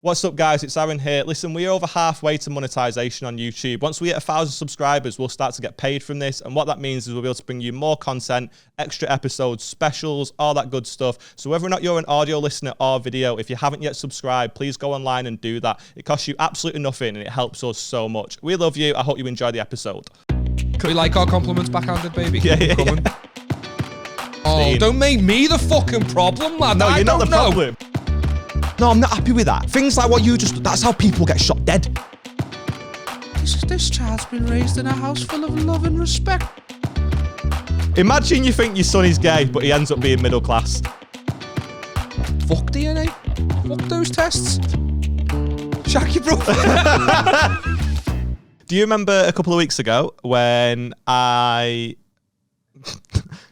What's up, guys? It's Aaron here. Listen, we're over halfway to monetization on YouTube. Once we hit 1,000 subscribers, we'll start to get paid from this. And what that means is we'll be able to bring you more content, extra episodes, specials, all that good stuff. So whether or not you're an audio listener or video, if you haven't yet subscribed, please go online and do that. It costs you absolutely nothing and it helps us so much. We love you. I hope you enjoy the episode. We like our compliments backhanded, baby. Yeah. Oh, don't make me the fucking problem, lad. No, you're not the problem. No, I'm not happy with that. Things like what you just... That's how people get shot dead. This child's been raised in a house full of love and respect. Imagine you think your son is gay, but he ends up being middle class. Fuck DNA. Fuck those tests. Shack your brother. Do you remember a couple of weeks ago when I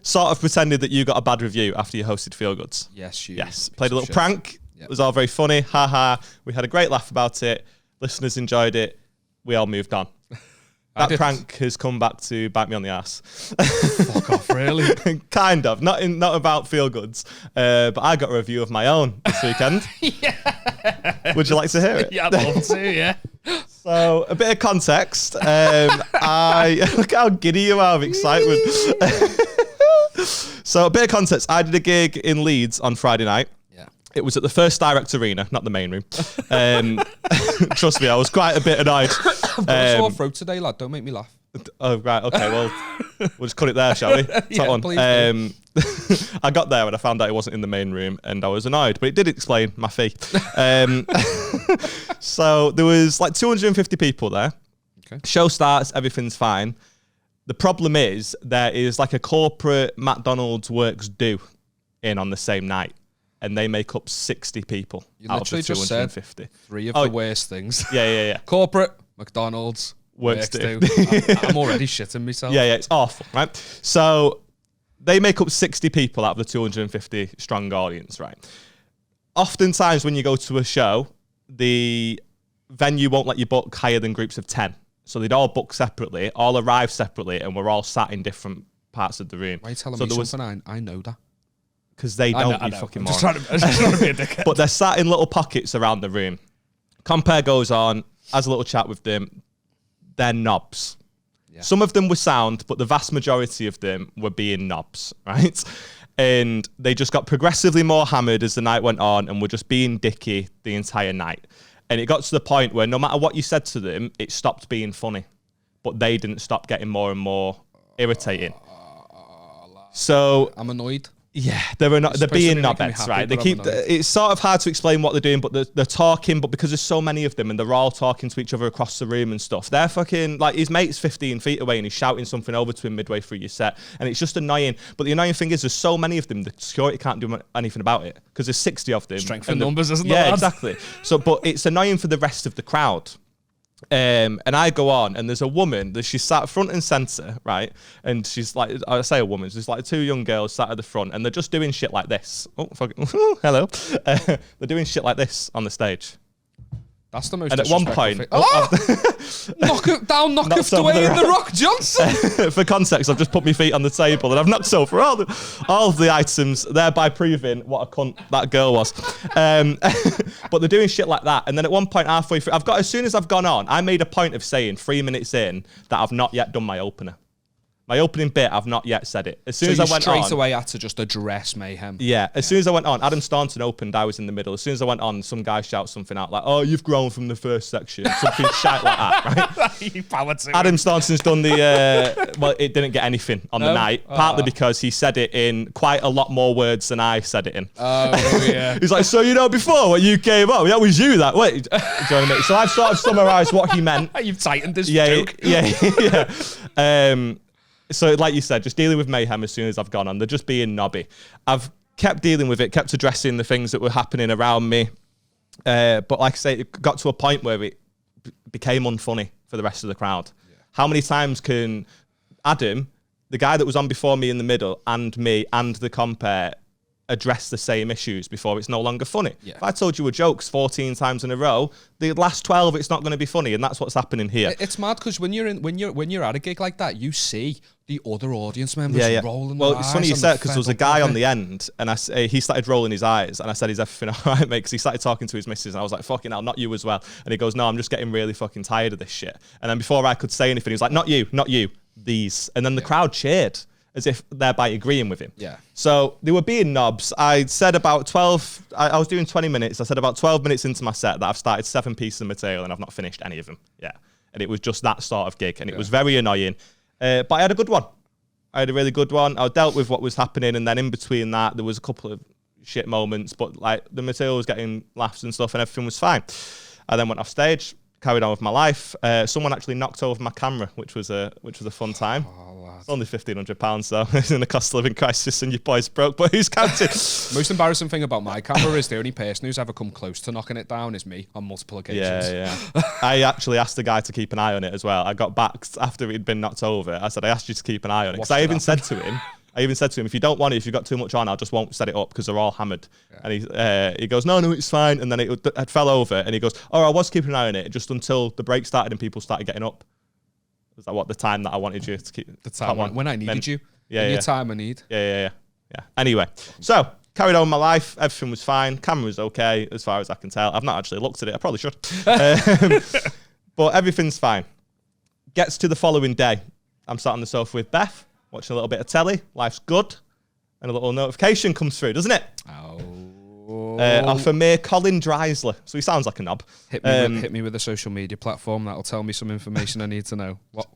sort of pretended that you got a bad review after you hosted Feel Goods? Yes, you. Yes. Played a little prank. Yep. It was all very funny. Ha ha. We had a great laugh about it. Listeners enjoyed it. We all moved on. That prank has come back to bite me on the ass. Fuck off, really? Kind of. Not about Feel Goods. But I got a review of my own this weekend. Yeah. Would you like to hear it? Yeah, I'd love to, yeah. So, a bit of context. Look how giddy you are of excitement. So, a bit of context. I did a gig in Leeds on Friday night. It was at the First Direct Arena, not the main room. Trust me, I was quite a bit annoyed. I've got a sore throat today, lad. Don't make me laugh. Oh, right. Okay, well, we'll just cut it there, shall we? Yeah, please. I got there and I found out it wasn't in the main room and I was annoyed, but it did explain my fee. So there was like 250 people there. Okay. Show starts, everything's fine. The problem is there is like a corporate McDonald's works do in on the same night. And they make up 60 people out of the 250. Just said 3 of the worst things. Yeah. Corporate, McDonald's, works do. I'm already shitting myself. Yeah, it's awful, right? So they make up 60 people out of the 250 strong audience, right? Oftentimes when you go to a show, the venue won't let you book higher than groups of 10. So they'd all book separately, all arrive separately, and we're all sat in different parts of the room. Why are you telling me something? I know that. Because they don't, you fucking moron. I'm just trying to be a dickhead. But they're sat in little pockets around the room. Compare goes on, has a little chat with them. They're knobs. Yeah. Some of them were sound, but the vast majority of them were being knobs, right? And they just got progressively more hammered as the night went on and were just being dicky the entire night. And it got to the point where no matter what you said to them, it stopped being funny. But they didn't stop getting more and more irritating. So I'm annoyed. Yeah, they're being knobheads, right? They keep. It's sort of hard to explain what they're doing, but they're talking. But because there's so many of them, and they're all talking to each other across the room and stuff, they're fucking like his mate's 15 feet away, and he's shouting something over to him midway through your set, and it's just annoying. But the annoying thing is, there's so many of them, the security can't do anything about it because there's 60 of them. Strength in numbers, isn't it? Yeah, exactly. So, but it's annoying for the rest of the crowd. And I go on, and there's a woman that she's sat front and center, right? And she's like, I say a woman, she's like 2 young girls sat at the front, and they're just doing shit like this. Oh, fucking, hello. They're doing shit like this on the stage. That's the most. And at one point, knock it down, knock it away in the Rock Johnson. For context, I've just put my feet on the table and I've knocked over all of the items, thereby proving what a cunt that girl was. But they're doing shit like that. And then at one point, halfway through, as soon as I've gone on, I made a point of saying 3 minutes in that I've not yet done my opener. My opening bit, I've not yet said it. As soon as I went on, straight away had to just address mayhem. Yeah, as soon as I went on, Adam Staunton opened, I was in the middle. As soon as I went on, some guy shouts something out like, "Oh, you've grown from the first section." Something shite like that, right? You power to Adam Staunton's done the, well, it didn't get anything on the night, partly because he said it in quite a lot more words than I said it in. Oh, yeah. He's like, "So you know before when you came up, that was you that, wait." Do you know what I mean? So I've sort of summarised what he meant. You've tightened this joke. Yeah. So like you said, just dealing with mayhem as soon as I've gone on. They're just being knobby. I've kept dealing with it, kept addressing the things that were happening around me. But like I say, it got to a point where it became unfunny for the rest of the crowd. Yeah. How many times can Adam, the guy that was on before me in the middle, and me and the compare address the same issues before it's no longer funny? Yeah. If I told you a joke 14 times in a row, the last 12 it's not going to be funny, and that's what's happening here. It's mad because when you're at a gig like that, you see the other audience members rolling their Well, it's funny you eyes said and because there was a fed guy up on with the end, and he started rolling his eyes, and I said, "Is everything all right, mate?" Because he started talking to his missus, and I was like, "Fucking hell, not you as well." And he goes, "No, I'm just getting really fucking tired of this shit." And then before I could say anything, he was like, "Not you, these." And then the crowd cheered as if thereby agreeing with him. Yeah. So they were being knobs. I said about 12. I was doing 20 minutes. I said about 12 minutes into my set that I've started 7 pieces of material and I've not finished any of them. Yeah. And it was just that sort of gig, and it was very annoying. But I had a good one. I had a really good one. I dealt with what was happening, and then in between that, there was a couple of shit moments, but like the material was getting laughs and stuff, and everything was fine. I then went off stage, carried on with my life. Someone actually knocked over my camera, which was a fun time. It's only £1,500 though, in the cost of living crisis, and your boy's broke, but who's counting? Most embarrassing thing about my camera is the only person who's ever come close to knocking it down is me on multiple occasions. Yeah. I actually asked the guy to keep an eye on it as well. I got back after he'd been knocked over. I said, I asked you to keep an eye on it. Because I even said to him, if you don't want it, if you've got too much on, I just won't set it up because they're all hammered. Yeah. And he goes, no, it's fine. And then it fell over, and he goes, oh, I was keeping an eye on it just until the break started and people started getting up. Was that what the time that I wanted you to keep? The time when I needed you. Yeah, your time I need. Yeah. Anyway, so carried on with my life. Everything was fine. Camera was okay as far as I can tell. I've not actually looked at it. I probably should. But everything's fine. Gets to the following day. I'm sat on the sofa with Beth, watching a little bit of telly. Life's good. And a little notification comes through, doesn't it? Off a mere Colin Dreiser. So he sounds like a knob. Hit me with a social media platform that'll tell me some information I need to know. What?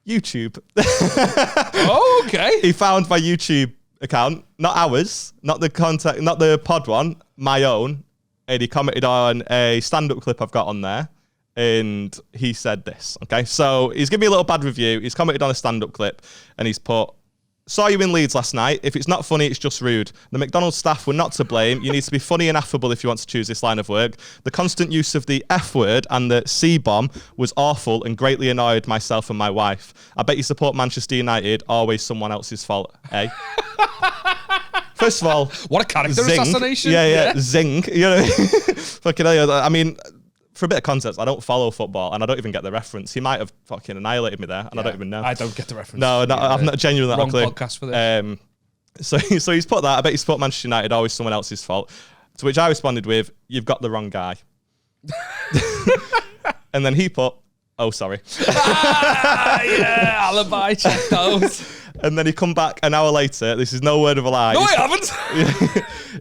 YouTube. Oh, okay. He found my YouTube account, not ours, not the pod one, my own, and he commented on a stand-up clip I've got on there, and he said this. Okay, so he's given me a little bad review. He's commented on a stand-up clip, and he's put, saw you in Leeds last night. If it's not funny, it's just rude. The McDonald's staff were not to blame. You need to be funny and affable if you want to choose this line of work. The constant use of the F word and the C-bomb was awful and greatly annoyed myself and my wife. I bet you support Manchester United. Always someone else's fault, eh? First of all, what a character zing. Assassination. Yeah, zing. You know, fucking hell. I mean, for a bit of context, I don't follow football, and I don't even get the reference. He might have fucking annihilated me there, and I don't even know. I don't get the reference. No, I'm not genuinely wrong not clear. podcast for this. So he's put that. I bet you support Manchester United. Always someone else's fault. To which I responded with, "You've got the wrong guy." And then he put, "Oh, sorry." Yeah, alibi check those. And then he come back an hour later. This is no word of a lie. No, I haven't.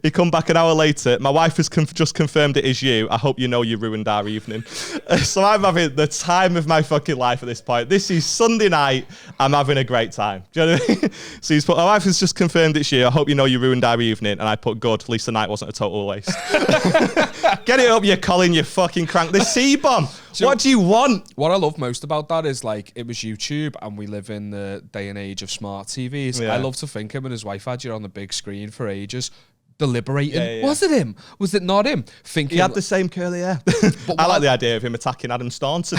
He come back an hour later. My wife has just confirmed it is you. I hope you know you ruined our evening. So I'm having the time of my fucking life at this point. This is Sunday night. I'm having a great time. Do you know what I mean? So he's put, my wife has just confirmed it's you. I hope you know you ruined our evening. And I put, good. At least the night wasn't a total waste. Get it up, you Colin, you fucking crank. The C-bomb. What do you want? What I love most about that is, like, it was YouTube, and we live in the day and age of smart TVs. Yeah. I love to think him and his wife had you on the big screen for ages, deliberating. Yeah. Was it him? Was it not him? Thinking he had the same curly hair. I like the idea of him attacking Adam Staunton.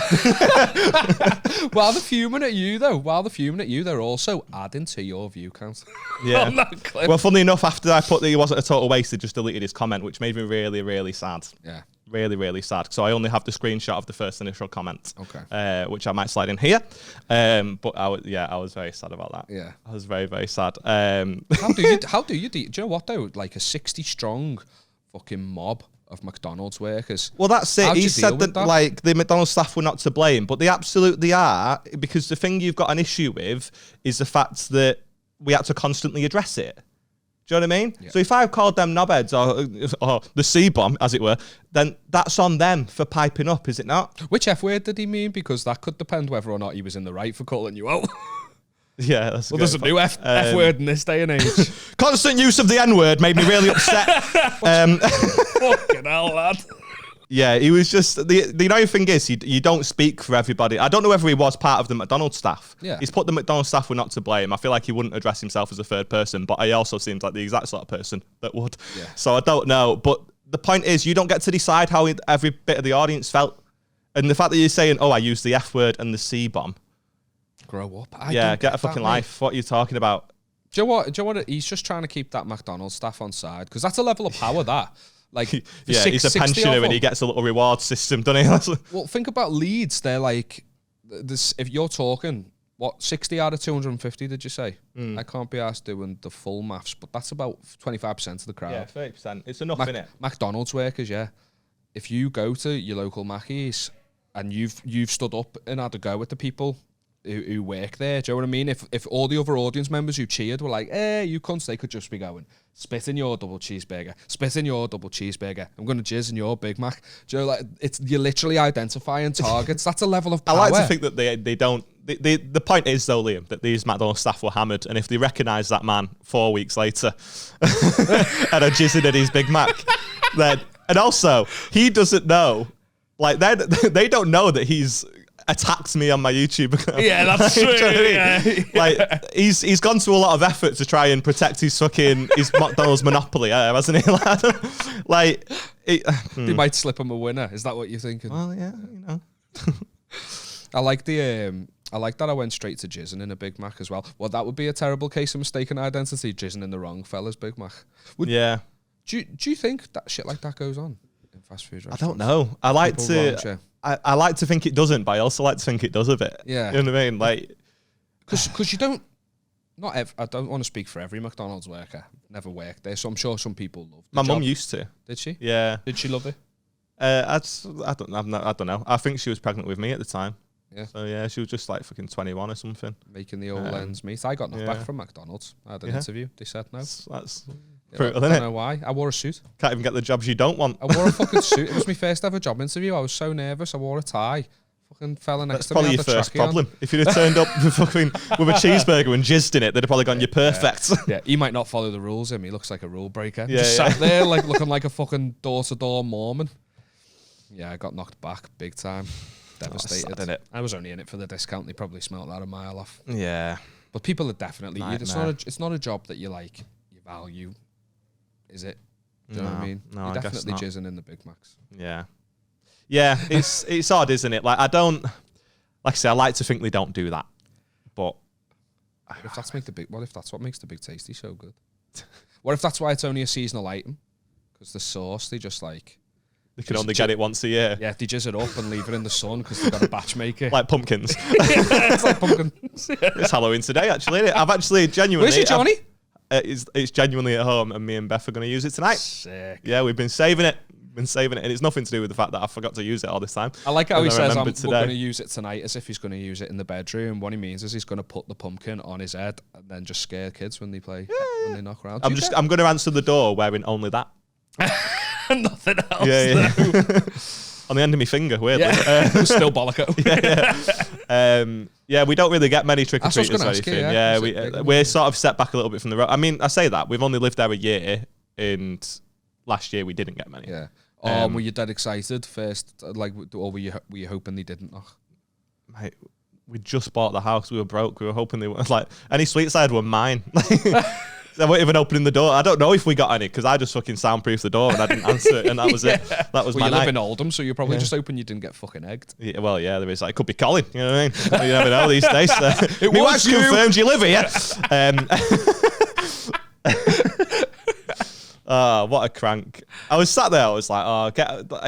While they're fuming at you, they're also adding to your view count. Yeah. On that clip. Well, funnily enough, after I put that he wasn't a total waste, they just deleted his comment, which made me really, really sad. Yeah. Really, really sad. So I only have the screenshot of the first initial comment, okay, which I might slide in here. But I was very sad about that. Yeah, I was very, very sad. How do you do you know what though? Like a 60 strong fucking mob of McDonald's workers. Well, that's it. He said that like the McDonald's staff were not to blame, but they absolutely are, because the thing you've got an issue with is the fact that we had to constantly address it. Do you know what I mean? Yeah. So if I've called them knobheads or the C-bomb, as it were, then that's on them for piping up, is it not? Which F word did he mean? Because that could depend whether or not he was in the right for calling you out. Yeah, that's well, there's a new F word in this day and age. Constant use of the N-word made me really upset. Fucking hell, lad. Yeah, he was just... The annoying thing is, you don't speak for everybody. I don't know whether he was part of the McDonald's staff. Yeah. He's put the McDonald's staff were not to blame. I feel like he wouldn't address himself as a third person, but he also seems like the exact sort of person that would. Yeah. So I don't know. But the point is, you don't get to decide how every bit of the audience felt. And the fact that you're saying, oh, I used the F word and the C-bomb. Grow up. Get a fucking life. What are you talking about? Do you know what? He's just trying to keep that McDonald's staff on side, because that's a level of power, that. Like, yeah, he's a pensioner and he gets a little reward system, doesn't he? Well, think about Leeds. They're like, this. If you're talking what, 60 out of 250, did you say? I can't be asked doing the full maths, but that's about 25% of the crowd. Yeah, 30%. It's enough, innit? McDonald's workers, yeah. If you go to your local Mackey's and you've stood up and had a go at the people who work there, do you know what I mean? If all the other audience members who cheered were like, hey, you cunts, they could just be going, spit in your double cheeseburger, spit in your double cheeseburger, I'm going to jizz in your Big Mac. Do you know, like, you're literally identifying targets. That's a level of power. I like to think that they don't. The point is, though, Liam, that these McDonald's staff were hammered, and if they recognise that man 4 weeks later and are jizzing at his Big Mac, then... And also, he doesn't know, like, they don't know that he's attacked me on my YouTube account. Yeah, that's true. Yeah. Like, he's gone to a lot of effort to try and protect his McDonald's monopoly, hasn't he? Like, they might slip him a winner. Is that what you're thinking? Well, yeah, you know. I like that I went straight to jizzing in a Big Mac as well. Well, that would be a terrible case of mistaken identity, jizzing in the wrong fella's Big Mac. Yeah. Do you think that shit like that goes on in fast food restaurants? I don't know. I like to think it doesn't, but I also like to think it does a bit. Yeah. You know what I mean? Like, because you don't. I don't want to speak for every McDonald's worker. Never worked there, so I'm sure some people love. My mum used to. Did she? Yeah. Did she love it? I don't know. I think she was pregnant with me at the time. Yeah. So yeah, she was just like fucking 21 or something. Making the old ends meet. I got knocked back from McDonald's. I had an interview. They said no. That's brutal, isn't it? I don't know why. I wore a suit. Can't even get the jobs you don't want. I wore a fucking suit. It was my first ever job interview. I was so nervous. I wore a tie. Fucking fella next to me. That's probably your first problem. If you'd have turned up with a cheeseburger and jizzed in it, they'd have probably gone, you're perfect. Yeah, he might not follow the rules. He looks like a rule breaker. Yeah, just sat there like looking like a fucking door-to-door Mormon. Yeah, I got knocked back big time. Devastated. Sad, innit? I was only in it for the discount. They probably smelt that a mile off. Yeah. But people are definitely... It's not a job that you value, is it? Do you know what I mean? No, You're I guess definitely not. jizzing in the Big Macs. Yeah. Yeah, it's odd, isn't it? Like, like I say, I like to think they don't do that. But... What if that's what makes the Big Tasty so good? What if that's why it's only a seasonal item? Because the sauce, they just like... They can only get it once a year. Yeah, they jizz it up and leave it in the sun because they've got a batch maker. Like pumpkins. It's like pumpkins. It's Halloween today, actually, isn't it? I've actually genuinely... Where's your Johnny? It's genuinely at home, and me and Beth are going to use it tonight. Sick. Yeah, we've been saving it. And it's nothing to do with the fact that I forgot to use it all this time. I like how he says, we're going to use it tonight, as if he's going to use it in the bedroom. What he means is he's going to put the pumpkin on his head and then just scare kids when they play, when they knock around. I'm going to answer the door wearing only that. Nothing else. Yeah. On the end of my finger, weirdly. Yeah. Still bolloco. Yeah, we don't really get many trick-or-treaters or anything. We're sort of set back a little bit from the road. I mean, I say that. We've only lived there a year, and last year we didn't get many. Yeah. Were you dead excited first? Or were you hoping they didn't knock? Mate, we just bought the house. We were broke. We were hoping they were, like, any sweets I had were mine. They weren't even opening the door. I don't know if we got any because I just fucking soundproofed the door and I didn't answer it, and that was it. That was my night. You live in Oldham, so you're probably just hoping you didn't get fucking egged. Yeah, well, yeah, there is. Like, it could be Colin. You know what I mean? You never know these days. It my was wife's confirmed you live here. What a crank. I was sat there, I was like,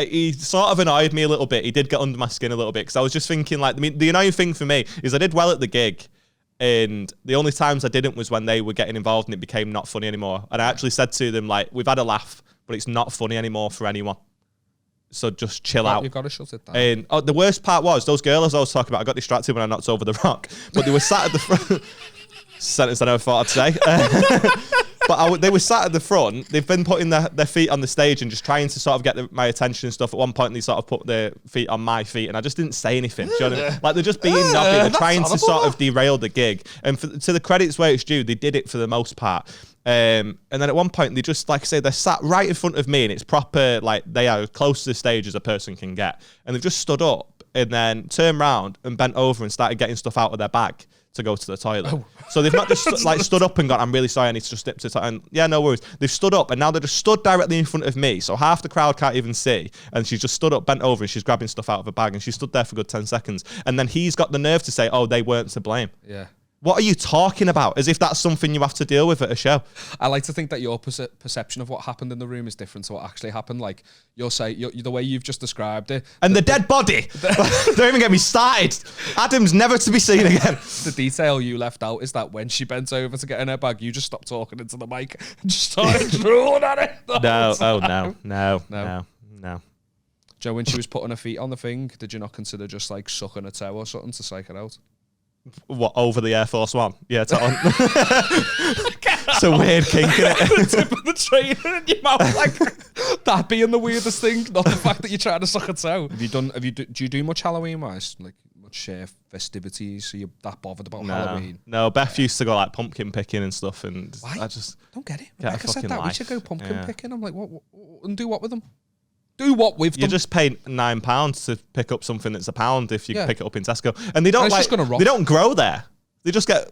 he sort of annoyed me a little bit. He did get under my skin a little bit because I was just thinking, like, the annoying thing for me is I did well at the gig. And the only times I didn't was when they were getting involved and it became not funny anymore. And I actually said to them, like, we've had a laugh, but it's not funny anymore for anyone. So just chill out. You've got to shut it down. And the worst part was, those girls I was talking about, I got distracted when I knocked over the rock. But they were sat at the front. Sentence I never thought I'd say. But they were sat at the front. They've been putting their feet on the stage and just trying to sort of get my attention and stuff. At one point, they sort of put their feet on my feet, and I just didn't say anything. Do you know what I mean? Like, they're just being knobby. They're trying to sort of derail the gig. And to the credits where it's due, they did it for the most part. And then at one point, they just, like I say, they're sat right in front of me, and it's proper, like, they are as close to the stage as a person can get. And they've just stood up and then turned round and bent over and started getting stuff out of their bag to go to the toilet. So they've not just like stood up and gone, I'm really sorry, I need to just dip to the toilet. And yeah, no worries. They've stood up and now they're just stood directly in front of me. So half the crowd can't even see. And she's just stood up, bent over, and she's grabbing stuff out of her bag. And she stood there for a good 10 seconds. And then he's got the nerve to say, oh, they weren't to blame. Yeah. What are you talking about? As if that's something you have to deal with at a show. I like to think that your perception of what happened in the room is different to what actually happened. Like, you'll say, the way you've just described it. And the dead body. Don't even get me started. Adam's never to be seen again. The detail you left out is that when she bent over to get in her bag, you just stopped talking into the mic and just started drooling at it. No. Joe, when she was putting her feet on the thing, did you not consider just like sucking a toe or something to psych her out? What, over the Air Force One? Yeah, it's on. It's a weird kink, isn't it? The tip of the trainer in your mouth, like that being the weirdest thing, not the fact that you're trying to suck a toe. Do you do much Halloween wise? Like much festivities? Are you that bothered about Halloween? No, Beth used to go like pumpkin picking and stuff, and why? I just don't get it. Get Rebecca said that we should go pumpkin Yeah. picking. I'm like, what? And do what with them? Do what with them? You just pay £9 to pick up something that's £1 if you pick it up in Tesco, and they And don't it's just gonna rot. they don't grow there. They just get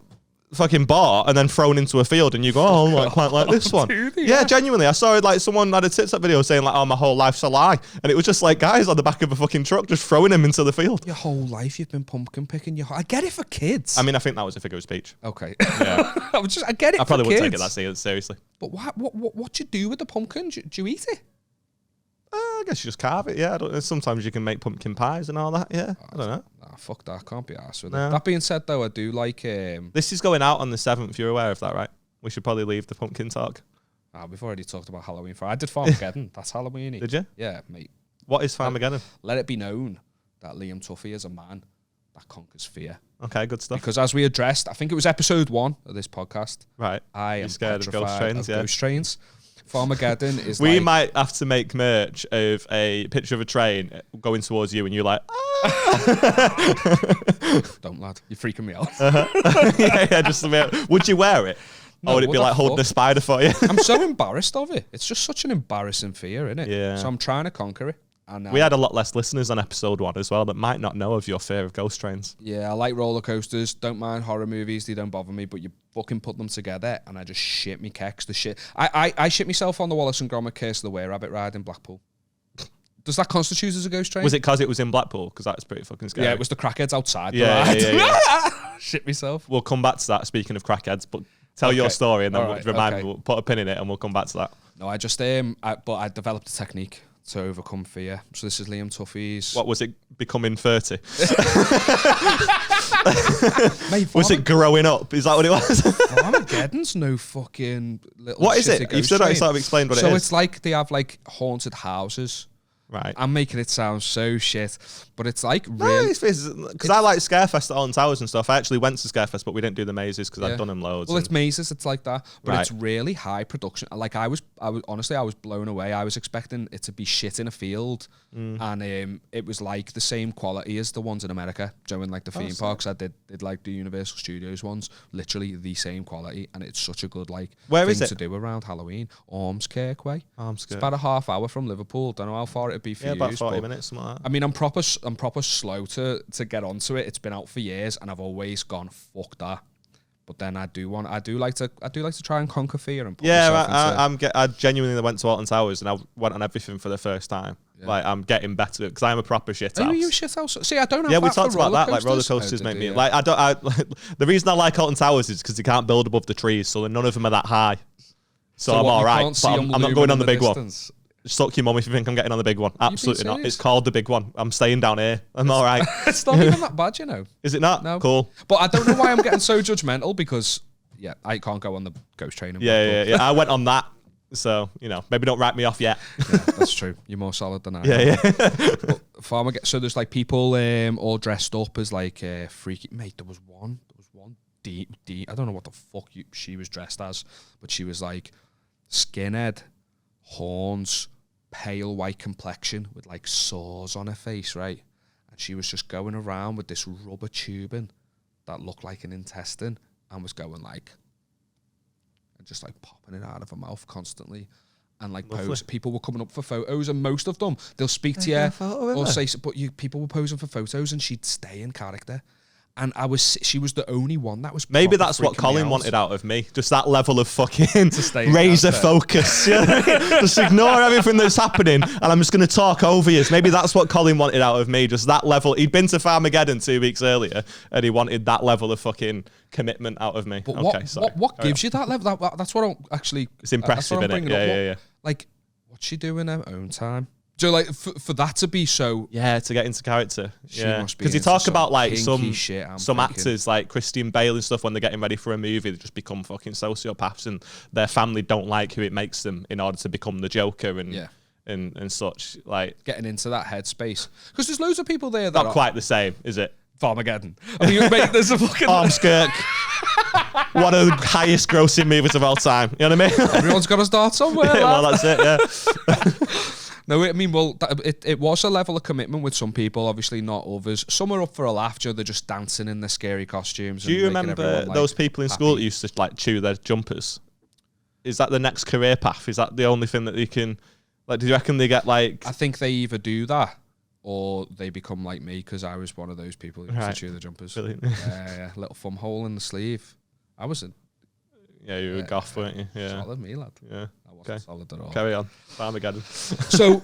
fucking bought and then thrown into a field, and you go, oh, I quite like this one. Do they? Yeah, genuinely, I saw it like someone had a TikTok video saying like, oh, my whole life's a lie, and it was just like guys on the back of a fucking truck just throwing them into the field. Your whole life you've been pumpkin picking. I get it for kids. I mean, I think that was a figure of speech. Okay. Yeah. I get it. I probably for wouldn't kids. take it that seriously. But what do you do with the pumpkin? Do you eat it? I guess you just carve it. Yeah, I don't know. Sometimes you can make pumpkin pies and all that. Yeah, I don't know. Nah, fuck that. Can't be arsed with No. it. That being said, though, I do like. This is going out on the 7th. You're aware of that, right? We should probably leave the pumpkin talk. We've already talked about Halloween. I did Farmageddon. That's Halloween. Did you? Yeah, mate. What is Farmageddon? Let it be known that Liam Tuffy is a man that conquers fear. Okay, good stuff. Because as we addressed, I think it was episode 1 of this podcast. Right. I am You're scared of ghost petrified trains, of yeah. ghost trains. Farmageddon is We like, might have to make merch of a picture of a train going towards you, and you're like, ah. Don't, lad. You're freaking me out. yeah, just a bit. Would you wear it? No, Or would it what be the like holding a fuck? spider for you? I'm so embarrassed of it. It's just such an embarrassing fear, isn't it? Yeah. So I'm trying to conquer it. And We had a lot less listeners on episode 1 as well that might not know of your fear of ghost trains. Yeah, I like roller coasters. Don't mind horror movies. They don't bother me. But you fucking put them together, and I just shit me kecks. The shit. I shit myself on the Wallace and Gromit Curse of the Were Rabbit ride in Blackpool. Does that constitute as a ghost train? Was it because it was in Blackpool? Because that's pretty fucking scary. Yeah, it was the crackheads outside. Yeah, the ride. yeah. Shit myself. We'll come back to that, speaking of crackheads, but tell Okay. your story and then All we'll right, remind okay. me, we'll put a pin in it and we'll come back to that. No, I just but I developed a technique to overcome fear. So this is Liam Tuffy's. What was it, becoming 30? Mate, Was it growing up? Is that what it was? Armageddon's no fucking little. What is shitty it? You've ghost still not train. sort of explained what it So is. it's like they have like haunted houses. Right. I'm making it sound so shit, but it's like No, really. because I like Scarefest at Alton Towers and stuff. I actually went to Scarefest, but we didn't do the mazes because Yeah. I'd done them loads. Well, and- it's mazes. It's like that, but Right. it's really high production. Like I was honestly, I was blown away. I was expecting it to be shit in a field, and it was like the same quality as the ones in America. Doing like the theme parks, I did like the Universal Studios ones, literally the same quality, and it's such a good like Where thing is it? to do around Halloween. Ormskirk Way. It's Ormskirk. about a half hour from Liverpool. Don't know how far it'd be for Yeah, you. about 40 minutes, something like that. I mean, I'm proper slow to get onto it. It's been out for years, and I've always gone fuck that. But then I do like to try and conquer fear and put myself into. I genuinely went to Alton Towers and I went on everything for the first time. Yeah. Like I'm getting better because I'm a proper shit Are house. you shit house? See, I don't have Yeah, we that for talked about that. Like roller coasters. coasters Oh, make did me you? like. The reason I like Alton Towers is because they can't build above the trees, so none of them are that high. So I'm what, all you right, can't see but them I'm not looming going on in the big one. distance? Suck your mum if you think I'm getting on the big one. Absolutely not. serious? It's called the big one. I'm staying down here. I'm all right. It's not even that bad, you know. Is it not? No. Cool. But I don't know why I'm getting so judgmental because I can't go on the ghost train. In Blackpool. Yeah. I went on that. So, maybe don't write me off yet. Yeah, that's true. You're more solid than I am. Yeah. So there's like people all dressed up as like freaky. Mate, there was one D. I don't know what the fuck she was dressed as, but she was like skinhead, horns, pale white complexion with like sores on her face, right? And she was just going around with this rubber tubing that looked like an intestine and was going like, and just like popping it out of her mouth constantly. And like people were coming up for photos, and most of them they'll speak to you or say, but people were posing for photos, and she'd stay in character. And she was the only one that was. Maybe that's what Colin wanted out of me. Just that level of fucking razor focus. Just ignore everything that's happening, and I'm just going to talk over you. Maybe that's what Colin wanted out of me. Just that level. He'd been to Farmageddon 2 weeks earlier, and he wanted that level of fucking commitment out of me. But what gives you that level? That's what I'm actually. It's impressive, isn't it? Yeah. Like, what's she doing in her own time? So like for that to be so to get into character, because you talk about like some thinking. actors like Christian Bale and stuff when they're getting ready for a movie, they just become fucking sociopaths and their family don't like who it makes them in order to become the Joker and such, like getting into that headspace. Because there's loads of people there that not quite the same, is it? Farmageddon. I mean, mate, there's a fucking Armskirk. One of the highest grossing movies of all time. You know what I mean? Everyone's got to start somewhere. Well, that's it. Yeah. No, I mean, well, it was a level of commitment with some people, obviously not others. Some are up for a laugh, they're just dancing in their scary costumes. Do you remember those people in school that used to like chew their jumpers? Is that the next career path? Is that the only thing that they can, like, do you reckon they get like... I think they either do that or they become like me, because I was one of those people who used to chew their jumpers. Brilliant. Yeah, little thumb hole in the sleeve. I was a... Yeah, you were goth, weren't you? Yeah. Solid me, lad. Yeah. I wasn't solid at all. Carry on. Farmageddon. So,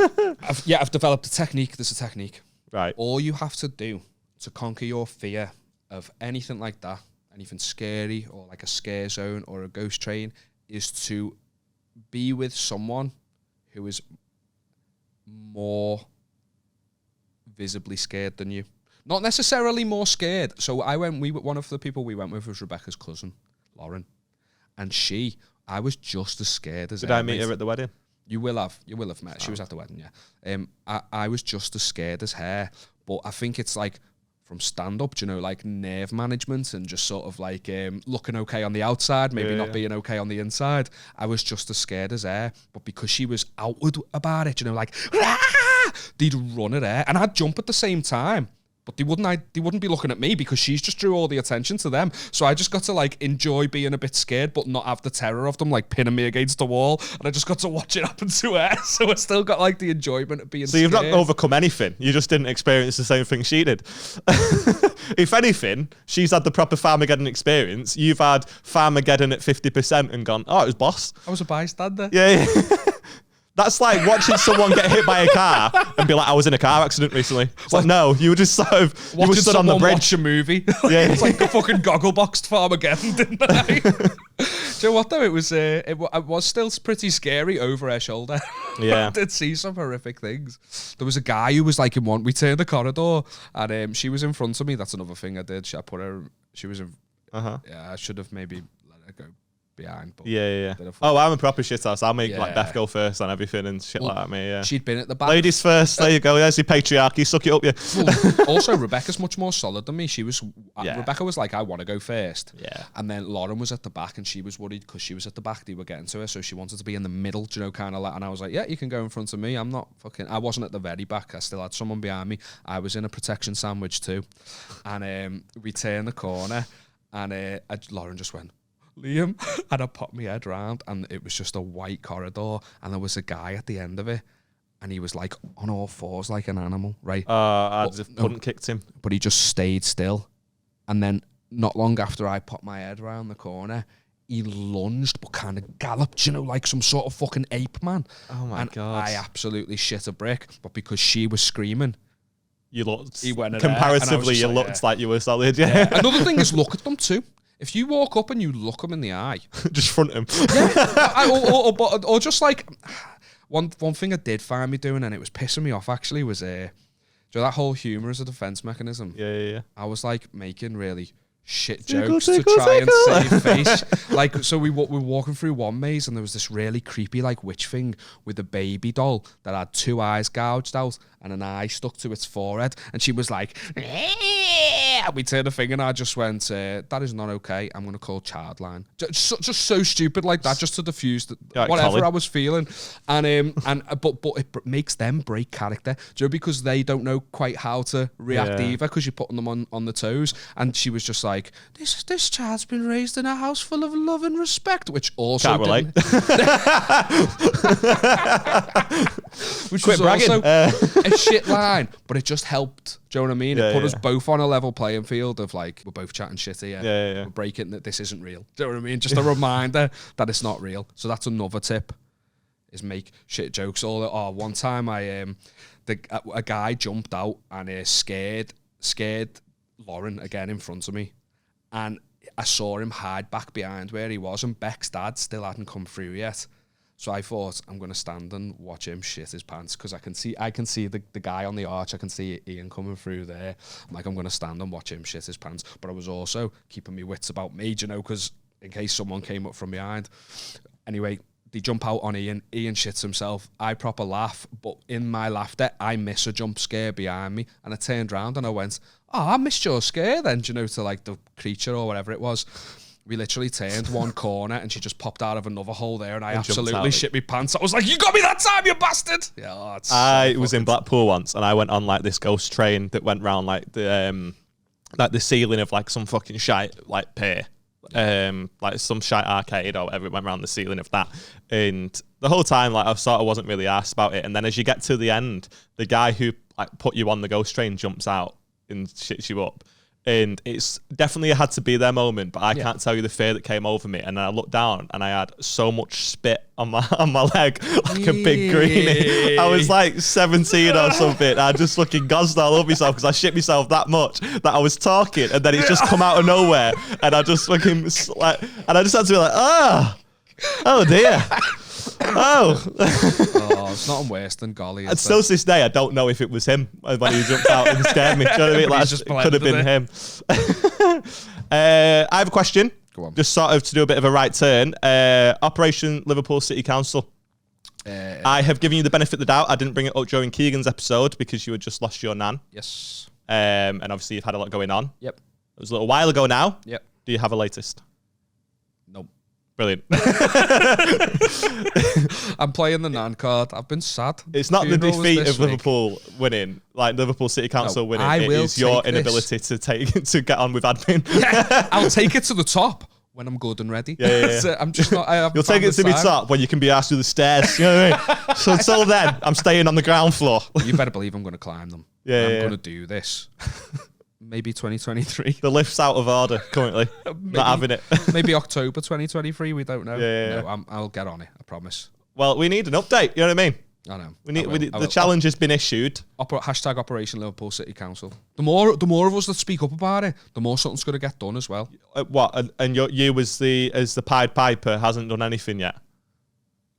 I've developed a technique. There's a technique. Right. All you have to do to conquer your fear of anything like that, anything scary or like a scare zone or a ghost train, is to be with someone who is more visibly scared than you. Not necessarily more scared. So one of the people we went with was Rebecca's cousin, Lauren. And I was just as scared as her. Did I meet her at the wedding? You will have met. She was at the wedding, yeah. I was just as scared as her, but I think it's like from stand-up, like nerve management and just sort of like looking okay on the outside, maybe not being okay on the inside. I was just as scared as her, but because she was outward about it, like, Rah! They'd run at her, and I'd jump at the same time. But they wouldn't be looking at me because she's just drew all the attention to them. So I just got to like enjoy being a bit scared, but not have the terror of them like pinning me against the wall. And I just got to watch it happen to her. So I still got like the enjoyment of being scared. So you've not overcome anything. You just didn't experience the same thing she did. If anything, she's had the proper Farmageddon experience. You've had Farmageddon at 50% and gone, oh, it was boss. I was a bystander. Yeah. That's like watching someone get hit by a car and be like, I was in a car accident recently. It's like, no, you were just sort of watching stood on the bridge. Watch a movie. Yeah. It's like a fucking goggle-boxed Farmageddon, didn't I? Do you know what though? It was still pretty scary over her shoulder. Yeah. I did see some horrific things. There was a guy who was like in one. We turned the corridor and she was in front of me. That's another thing I did. She was in. Yeah, I should have maybe let her go behind. But yeah. Oh, I'm a proper shit house. I'll make like Beth go first on everything and shit like that. Me, yeah. She'd been at the back. Ladies first. There you go. There's your patriarchy. Suck it up, yeah. Well, also, Rebecca's much more solid than me. Rebecca was like, I want to go first. Yeah. And then Lauren was at the back, and she was worried because she was at the back. They were getting to her, so she wanted to be in the middle. Kind of like. And I was like, yeah, you can go in front of me. I'm not fucking. I wasn't at the very back. I still had someone behind me. I was in a protection sandwich too. And we turned the corner, and Lauren just went, Liam, and I popped my head round, and it was just a white corridor, and there was a guy at the end of it, and he was like on all fours like an animal, right? I just hadn't kicked him. But he just stayed still, and then not long after I popped my head round the corner, he lunged but kind of galloped, like some sort of fucking ape man. Oh my God. I absolutely shit a brick, but because she was screaming, you looked, he went comparatively, you looked like you were solid, yeah. Another thing is look at them too. If you walk up and you look them in the eye, just front him. Yeah, or just like one thing I did find me doing, and it was pissing me off actually, was that whole humour as a defence mechanism. Yeah. I was like making really shit jokes to try and save face. Like, so we were walking through one maze, and there was this really creepy like witch thing with a baby doll that had 2 eyes gouged out and an eye stuck to its forehead, and she was like, and we turned the thing, and I just went, that is not okay. I'm going to call Childline. Just so stupid like that, just to diffuse whatever Colin. I was feeling. And but it makes them break character, because they don't know quite how to react either, because you're putting them on the toes. And she was just like, like, this child's been raised in a house full of love and respect, which also Can't relate. which Quit was bragging. also a shit line, but it just helped. Do you know what I mean? Yeah, it put yeah. us both on a level playing field of like, we're both chatting shit here. Yeah. We're breaking that this isn't real. Do you know what I mean? Just a reminder that it's not real. So that's another tip, is make shit jokes. One time a guy jumped out and scared Lauren again in front of me, and I saw him hide back behind where he was, and Beck's dad still hadn't come through yet. So I thought, I'm going to stand and watch him shit his pants, because I can see the guy on the arch. I can see Ian coming through there. I'm like, I'm going to stand and watch him shit his pants. But I was also keeping my wits about me, you know, because in case someone came up from behind. Anyway, they jump out on Ian. Ian shits himself. I proper laugh, but in my laughter, I miss a jump scare behind me. And I turned around and I went, oh, I missed your scare then, you know, to like the creature or whatever it was. We literally turned one corner and she just popped out of another hole there, and I absolutely shit my pants. I was like, you got me that time, you bastard! Yeah, I was in Blackpool once, and I went on like this ghost train that went round like the ceiling of like some fucking shite like pier. Like some shite arcade or whatever. It went around the ceiling of that, and the whole time like I sort of wasn't really arsed about it. And then as you get to the end, the guy who like put you on the ghost train jumps out and shits you up. And it's definitely a had to be there moment, but I can't tell you the fear that came over me. And then I looked down and I had so much spit on my leg, like a big greenie. I was like 17 or something. I just fucking gozzed all over myself because I shit myself that much that I was talking, and then it's just come out of nowhere, and I just fucking like, and I just had to be like, oh dear. Oh, it's nothing worse than golly. And still to this day, I don't know if it was him when he jumped out and scared me. Do you know what I mean? Like, just it could have been him. I have a question. Go on. Just sort of to do a bit of a right turn. Operation Liverpool City Council. I have given you the benefit of the doubt. I didn't bring it up during Keegan's episode because you had just lost your nan. Yes. And obviously you've had a lot going on. Yep. It was a little while ago now. Yep. Do you have a latest? Nope. Brilliant. I'm playing the nan card. I've been sad. It's not the Funerals defeat this of week. Liverpool winning, like Liverpool City Council winning. I It will is your take this. inability to get on with admin. Yeah, I'll take it to the top when I'm good and ready. Yeah. So I'm just not. You'll take it to the top when you can be asked through the stairs. You know what I mean? So until then, I'm staying on the ground floor. You better believe I'm going to climb them. Yeah, I'm yeah. going to do this. Maybe 2023. The lift's out of order currently. Not having it. Maybe October 2023. We don't know. Yeah. No, I'll get on it. I promise. Well, we need an update. You know what I mean? I know. We need I the will. challenge has been issued. Hashtag Operation Liverpool City Council. The more of us that speak up about it, the more something's going to get done as well. What? And you as the Pied Piper hasn't done anything yet.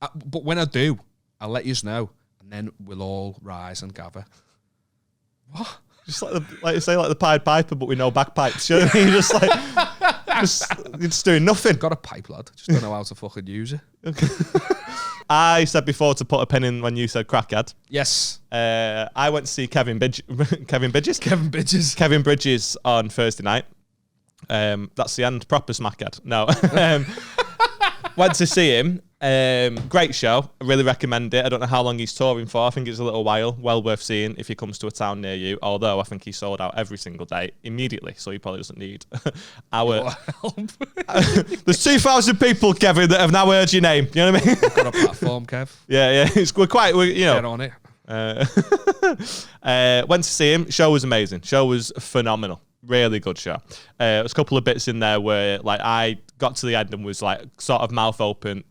But when I do, I'll let you know, and then we'll all rise and gather. What? Just like the Pied Piper, but with no bagpipes. You know what I mean? You're just doing nothing. Got a pipe, lad. Just don't know how to fucking use it. I said before to put a pin in when you said crackhead. Yes. I went to see Kevin Bridges on Thursday night. That's the end. Proper smackhead. No. Went to see him. Great show. I really recommend it. I don't know how long he's touring for. I think it's a little while. Well worth seeing if he comes to a town near you. Although I think he sold out every single day immediately, so he probably doesn't need our help. There's 2,000 people, Kevin, that have now heard your name. You know what I mean? I've got a platform, Kev. Yeah. Get on it. Went to see him. Show was amazing. Show was phenomenal. Really good show. There's a couple of bits in there where like I got to the end and was like sort of mouth open.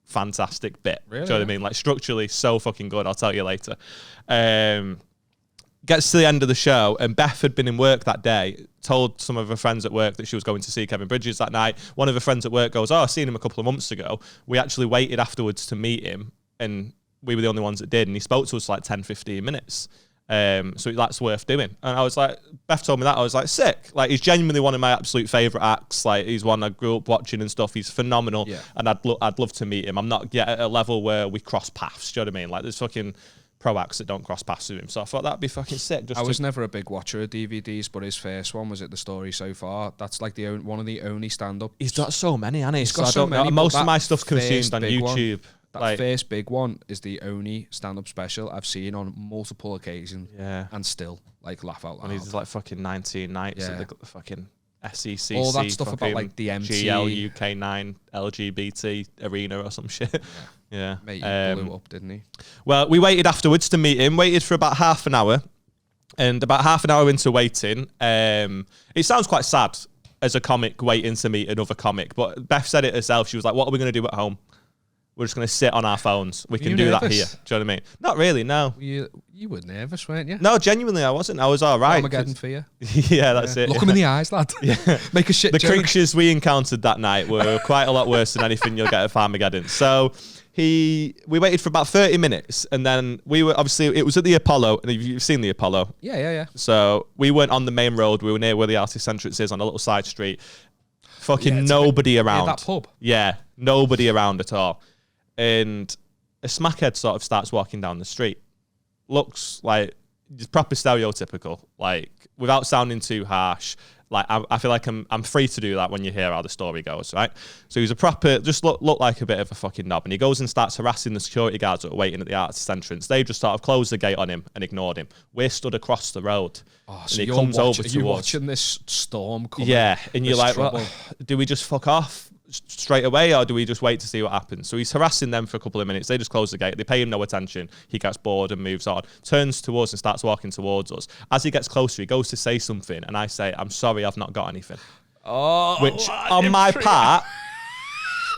Fantastic bit. Really? Do you know what I mean? Like structurally so fucking good. I'll tell you later. Gets to the end of the show and Beth had been in work that day, told some of her friends at work that she was going to see Kevin Bridges that night. One of her friends at work goes, I seen him a couple of months ago. We actually waited afterwards to meet him and we were the only ones that did. And he spoke to us for like 10, 15 minutes. So that's worth doing. And I was like, Beth told me that. I was like, sick. Like, he's genuinely one of my absolute favourite acts. Like, he's one I grew up watching and stuff. He's phenomenal. Yeah. And I'd love to meet him. I'm not yet at a level where we cross paths. Do you know what I mean? Like, there's fucking pro acts that don't cross paths with him. So I thought that'd be fucking sick. I was never a big watcher of DVDs, but his first one was The Story So Far. That's like one of the only stand-up. He's got so many, hasn't he? He's got so many. Most of my stuff's consumed on YouTube. That first big one is the only stand-up special I've seen on multiple occasions. Yeah. And still, like, laugh out loud. And he's like fucking 19 nights at the fucking SECC, all that stuff about like the MT, GL UK9 LGBT arena or some shit. Yeah. Mate, he blew up, didn't he? Well, we waited afterwards to meet him. Waited for about half an hour, and about half an hour into waiting, it sounds quite sad as a comic waiting to meet another comic. But Beth said it herself. She was like, "What are we going to do at home? We're just going to sit on our phones. We can do that here." Do you know what I mean? Not really, no. You were nervous, weren't you? No, genuinely, I wasn't. I was all right. Armageddon for you. Yeah, that's it. Look him in the eyes, lad. Yeah. Make a shit The joke. creatures we encountered that night were quite a lot worse than anything you'll get at Armageddon. So we waited for about 30 minutes, and then we were, obviously, it was at the Apollo. And you've seen the Apollo. Yeah. So we weren't on the main road. We were near where the artist entrance is on a little side street. Fucking nobody around. That pub. Yeah, nobody around at all. And a smackhead sort of starts walking down the street. Looks like just proper stereotypical, like without sounding too harsh. Like I feel like I'm free to do that when you hear how the story goes, right? So he's a proper, just look like a bit of a fucking knob, and he goes and starts harassing the security guards that are waiting at the artist entrance. They just sort of closed the gate on him and ignored him. We're stood across the road. Oh, so and he comes over to us. You're watching this storm coming. Yeah, and you're like, well, do we just fuck off straight away, or do we just wait to see what happens? So he's harassing them for a couple of minutes. They just close the gate. They pay him no attention. He gets bored and moves on. Turns to us and starts walking towards us. As he gets closer, he goes to say something, and I say, "I'm sorry, I've not got anything." Oh, which on my part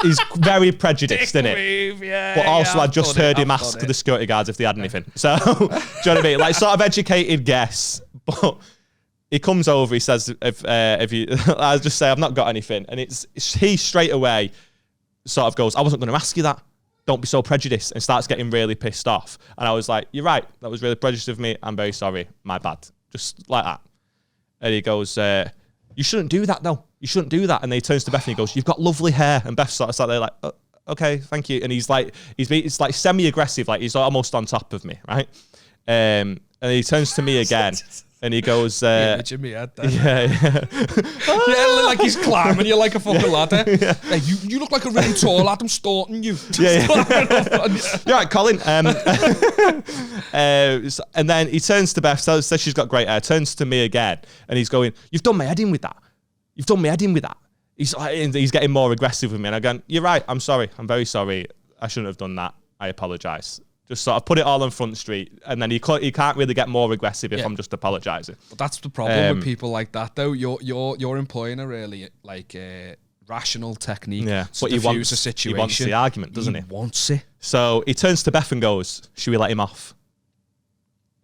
is very prejudiced, isn't it? Yeah, but also, I just heard him ask the security guards if they had anything. So, do you know what I mean? Like, sort of educated guess, but. He comes over, he says, if you, I'll just say, I've not got anything. And he straight away sort of goes, I wasn't going to ask you that. Don't be so prejudiced, and starts getting really pissed off. And I was like, you're right. That was really prejudiced of me. I'm very sorry. My bad. Just like that. And he goes, you shouldn't do that, though. You shouldn't do that. And then he turns to Beth and he goes, you've got lovely hair. And Beth sort of sat there like, oh, okay, thank you. And he's like semi-aggressive, like he's almost on top of me, right? And he turns to me again. And he goes, yeah. Like he's climbing you like a fucking ladder. Yeah. Hey, you look like a really tall Adam Staunton, you. Yeah. You're right, Colin. And then he turns to Beth, says she's got great hair, turns to me again, and he's going, you've done my head in with that. You've done my head in with that. He's getting more aggressive with me. And I go, you're right, I'm sorry. I'm very sorry. I shouldn't have done that. I apologise. Just sort of put it all on Front Street, and then he can't really get more aggressive if I'm just apologising. But that's the problem with people like that, though. You're employing a really rational technique to diffuse a situation. He wants the argument, doesn't he? He wants it. So he turns to Beth and goes, "Should we let him off?"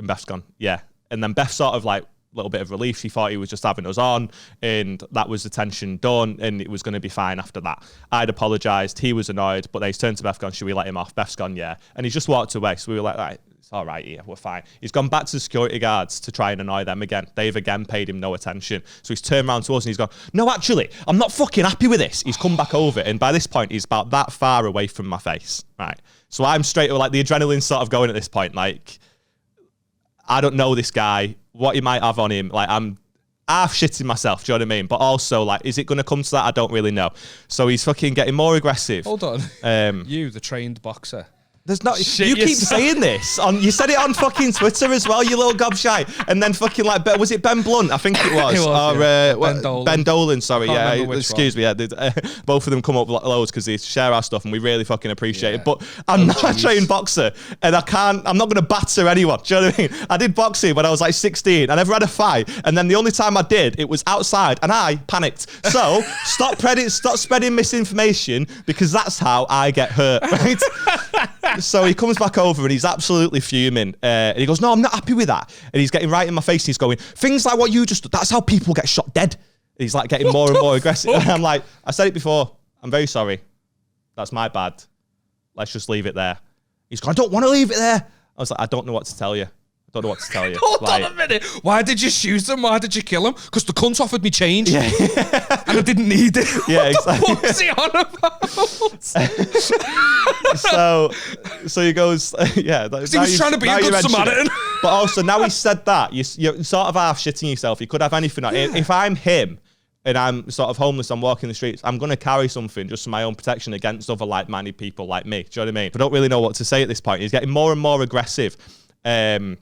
And Beth's gone, "Yeah." And then Beth sort of like a little bit of relief. She thought he was just having us on, and that was the tension done, and it was going to be fine after that. I'd apologised. He was annoyed, but they turned to Beth, gone, "Should we let him off?" Beth's gone, "Yeah." And he's just walked away. So we were like, right, it's all right here. We're fine. He's gone back to the security guards to try and annoy them again. They've again paid him no attention. So he's turned around to us and he's gone, "No, actually, I'm not fucking happy with this." He's come back over, and by this point, he's about that far away from my face. Right. So I'm straight away, like the adrenaline's sort of going at this point. Like, I don't know this guy, what he might have on him. Like, I'm half shitting myself, do you know what I mean? But also, like, is it going to come to that? I don't really know. So he's fucking getting more aggressive. Hold on. You, the trained boxer. There's not. You keep saying this. You said it on fucking Twitter as well, you little gobshite. And then fucking like, was it Ben Blunt? I think it was. Ben Dolan. Sorry, yeah. Excuse me. Yeah, both of them come up loads because they share our stuff and we really fucking appreciate it. But I'm not a trained boxer, and I'm not going to batter anyone. Do you know what I mean? I did boxing when I was like 16. I never had a fight, and then the only time I did, it was outside, and I panicked. So stop spreading misinformation, because that's how I get hurt. Right. So he comes back over and he's absolutely fuming. And he goes, "No, I'm not happy with that." And he's getting right in my face. And he's going, "Things like what you just, that's how people get shot dead." And he's like getting more and more aggressive. And I'm like, "I said it before. I'm very sorry. That's my bad. Let's just leave it there." He's going, "I don't want to leave it there." I was like, "I don't know what to tell you. I don't know what to tell you." Hold on a minute. Why did you shoot him? Why did you kill him? Because the cunt offered me change. Yeah. And I didn't need it. Yeah, exactly. What's he on about? So he goes, yeah. He was trying to be a good Samaritan. But also, now he said that, you're sort of half shitting yourself. You could have anything. Yeah. If I'm him and I'm sort of homeless, I'm walking the streets, I'm going to carry something just for my own protection against other like-minded people like me. Do you know what I mean? I don't really know what to say at this point. He's getting more and more aggressive. And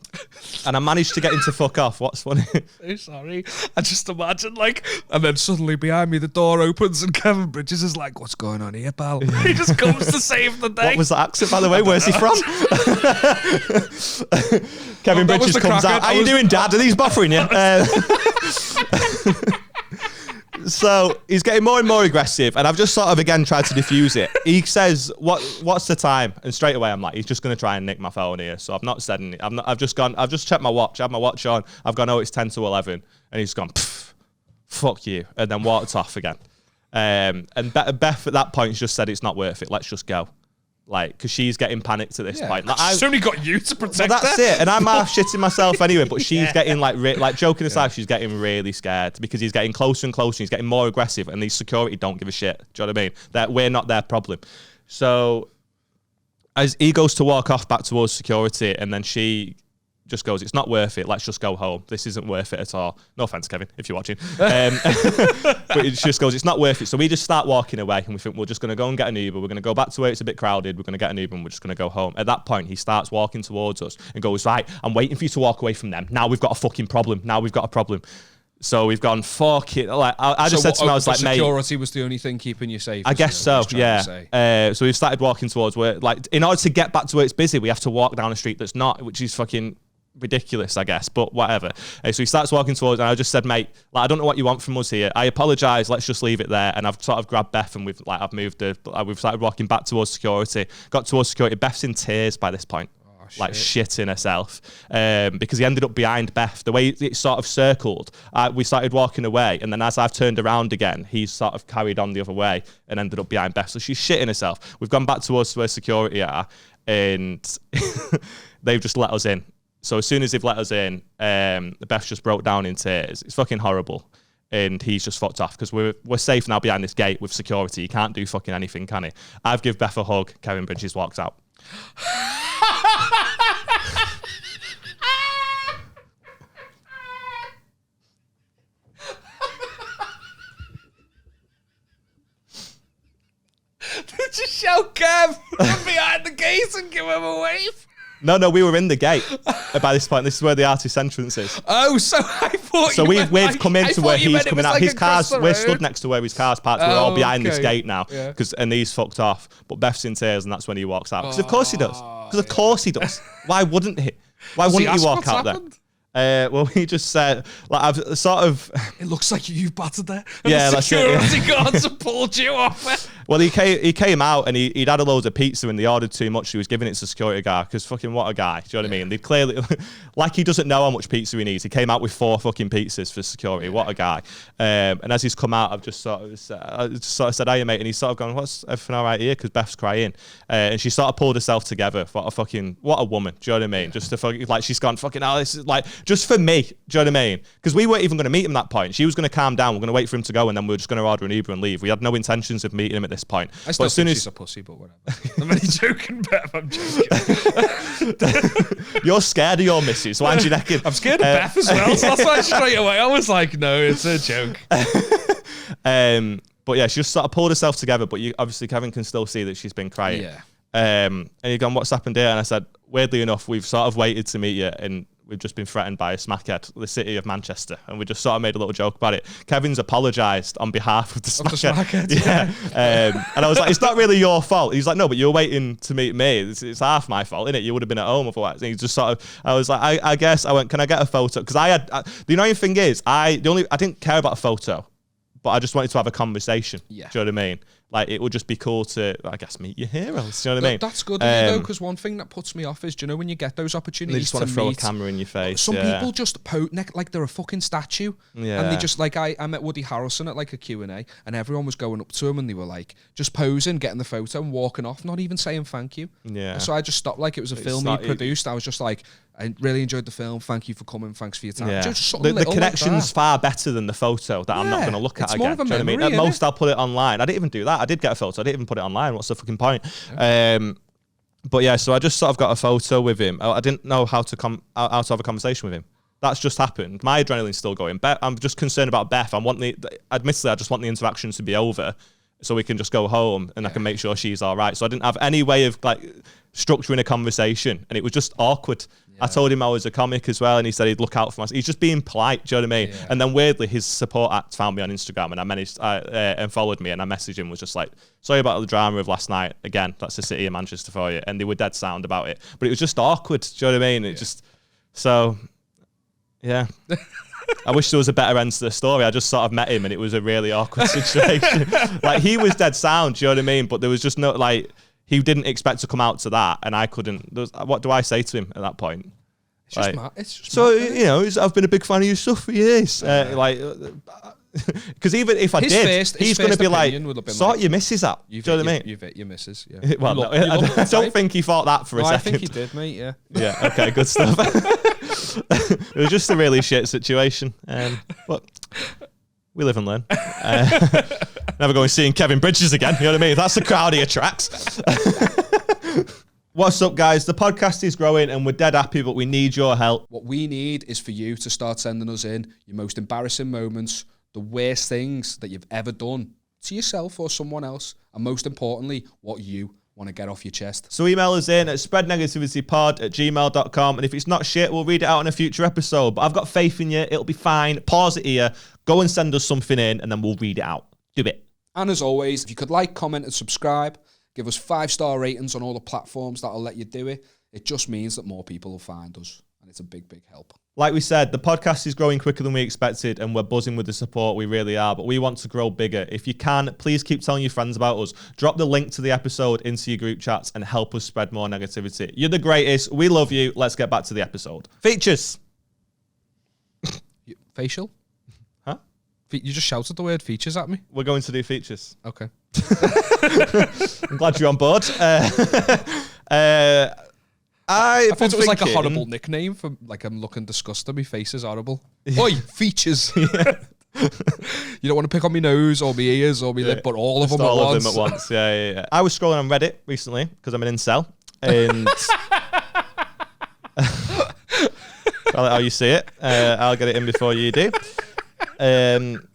I managed to get him to fuck off. What's funny? So sorry. I just imagine and then suddenly behind me the door opens and Kevin Bridges is like, "What's going on here, pal?" He just comes to save the day. What was that accent, by the way? Where's he from? Kevin Bridges comes out. How you doing, Dad? Are these buffering you? So he's getting more and more aggressive, and I've just sort of again tried to diffuse it. He says, "What's the time?" And straight away I'm like, he's just going to try and nick my phone here. So I've not said anything. I've just checked my watch. I have my watch on. I've gone, "Oh, it's 10 to 11," and he's gone, "Fuck you," and then walked off again. And Beth at that point just said, "It's not worth it. Let's just go." Because she's getting panicked at this point. She's only got you to protect her. That's it. And I'm half shitting myself anyway, but she's getting joking aside, she's getting really scared because he's getting closer and closer. He's getting more aggressive, and these security don't give a shit. Do you know what I mean? That we're not their problem. So as he goes to walk off back towards security, and then she just goes, "It's not worth it. Let's just go home. This isn't worth it at all." No offense, Kevin, if you're watching. But it just goes, "It's not worth it." So we just start walking away, and we think we're just going to go and get an Uber. We're going to go back to where it's a bit crowded. We're going to get an Uber, and we're just going to go home. At that point, he starts walking towards us and goes, "Right, I'm waiting for you to walk away from them. Now we've got a fucking problem. Now we've got a problem." So we've gone, "Fuck it." I just said to him, I was like, "Mate, security was the only thing keeping you safe." I guess so, yeah. So we've started walking towards where, in order to get back to where it's busy, we have to walk down a street that's not, which is fucking ridiculous, I guess, but whatever. So he starts walking towards, and I just said, "Mate, I don't know what you want from us here. I apologise. Let's just leave it there." And I've sort of grabbed Beth, and we've started walking back towards security. Got towards security. Beth's in tears by this point. Shitting herself because he ended up behind Beth. The way it sort of circled, we started walking away, and then as I've turned around again, he's sort of carried on the other way and ended up behind Beth. So she's shitting herself. We've gone back towards where security are, and they've just let us in. So as soon as they've let us in, Beth just broke down in tears. It's fucking horrible. And he's just fucked off because we're safe now behind this gate with security. He can't do fucking anything, can he? I've given Beth a hug. Kevin Bridges walks out. Did you shout Kev from behind the gate and give him a wave? No, we were in the gate by this point. This is where the artist entrance is. Oh, so I thought. So we've come into where he's coming out. His car's. We're stood next to where his car's parked. We're all behind this gate now, and he's fucked off. But Beth's in tears, and that's when he walks out. Because of course he does. Because of course he does. Why wouldn't he? Why wouldn't he walk out there? Well, he just said, I've sort of. It looks like you've battered there. Yeah, the security guards have pulled you off it. Well, he came out and he'd had a load of pizza and they ordered too much. He was giving it to the security guard because fucking what a guy. Do you know what I mean? They clearly, he doesn't know how much pizza he needs. He came out with 4 fucking pizzas for security. What a guy. And as he's come out, I've just sort of said, "Hey, mate," and he's sort of gone, "What's everything all right here?" Because Beth's crying. And she sort of pulled herself together. What a woman. Do you know what I mean? Just to fucking, she's gone, "Fucking hell, this is just for me." Do you know what I mean? Because we weren't even going to meet him at that point. She was going to calm down. We're going to wait for him to go, and then we were just going to order an Uber and leave. We had no intentions of meeting him at this point. I still think she's a pussy, but whatever. I'm only joking, Beth. I'm joking. You're scared of your missus. Why aren't you necking? I'm scared of Beth as well, so that's why straight away I was like, no, it's a joke. But yeah, she just sort of pulled herself together, but obviously Kevin can still see that she's been crying. Yeah. And you've gone, "What's happened here?" And I said, "Weirdly enough, we've sort of waited to meet you, and we've just been threatened by a smackhead, the city of Manchester." And we just sort of made a little joke about it. Kevin's apologised on behalf of the smackhead. Yeah. And I was like, "It's not really your fault." He's like, "No, but you're waiting to meet me. It's half my fault, isn't it? You would have been at home otherwise." And he just sort of, I was like, I guess, I went, "Can I get a photo?" Because the annoying thing is, I didn't care about a photo, but I just wanted to have a conversation. Yeah. Do you know what I mean? It would just be cool to, I guess, meet your heroes. Do you know what I mean? That's good, though, because one thing that puts me off is, do you know, when you get those opportunities, they just want to throw a camera in your face. Some people just pose like they're a fucking statue. Yeah. And they just, I met Woody Harrelson at a Q&A, and everyone was going up to him, and they were just posing, getting the photo, and walking off, not even saying thank you. Yeah. So I just stopped, it was a film he produced. I was just like, "I really enjoyed the film. Thank you for coming. Thanks for your time." Yeah. The connection's far better than the photo that I'm not going to look at again. Do you know what I mean? At most, I'll put it online. I didn't even do that. I did get a photo. I didn't even put it online. What's the fucking point? Yeah. But yeah, so I just sort of got a photo with him. I didn't know how to have a conversation with him. That's just happened. My adrenaline's still going. I'm just concerned about Beth. Admittedly, I just want the interaction to be over. so we can just go home and I can make sure she's all right. So I didn't have any way of like structuring a conversation, and it was just awkward. I told him I was a comic as well, and he said he'd look out for us. He's just being polite, do you know what I mean? Yeah. And then weirdly, his support act found me on Instagram, and and followed me, and I messaged him, was just like, sorry about the drama of last night. Again, that's the city of Manchester for you. And they were dead sound about it. But it was just awkward, do you know what I mean? It just, so, yeah. I wish there was a better end to the story. I just sort of met him, and it was a really awkward situation. Like, he was dead sound, do you know what I mean? But there was just no, like, he didn't expect to come out to that, and I couldn't. What do I say to him at that point? It's just mad. It's just so, mad, you know, I've been a big fan of your stuff for years. Because even if I did, he's going to be like, sort your missus out. Do you know what I mean? You've hit your missus, yeah. Well, no, I don't think he thought that for a second. I think he did, mate, yeah. Yeah, okay, good stuff. It was just a really shit situation. But we live and learn. Never going seeing Kevin Bridges again, you know what I mean? That's the crowd he attracts. What's up, guys? The podcast is growing and we're dead happy, but we need your help. What we need is for you to start sending us in your most embarrassing moments, the worst things that you've ever done to yourself or someone else, and most importantly, what you want to get off your chest. So email us in at spreadnegativitypod@gmail.com, and if it's not shit, we'll read it out in a future episode. But I've got faith in you. It'll be fine. Pause it here. Go and send us something in, and then we'll read it out. Do it. And as always, if you could like, comment, and subscribe, give us 5-star ratings on all the platforms that'll let you do it. It just means that more people will find us, and it's a big, big help. Like we said, the podcast is growing quicker than we expected, and we're buzzing with the support. We really are, but we want to grow bigger. If you can, please keep telling your friends about us. Drop the link to the episode into your group chats and help us spread more negativity. You're the greatest. We love you. Let's get back to the episode. Features. Facial? Huh? You just shouted the word features at me. We're going to do features. Okay. I'm glad you're on board. I thought it was like a horrible nickname for, like, I'm looking disgusting. My face is horrible. Oi, features. Yeah. You don't want to pick on my nose or my ears or my lip, but all of them all at of once. them at once. Yeah. I was scrolling on Reddit recently because I'm an incel, and call it how you see it. I'll get it in before you do. And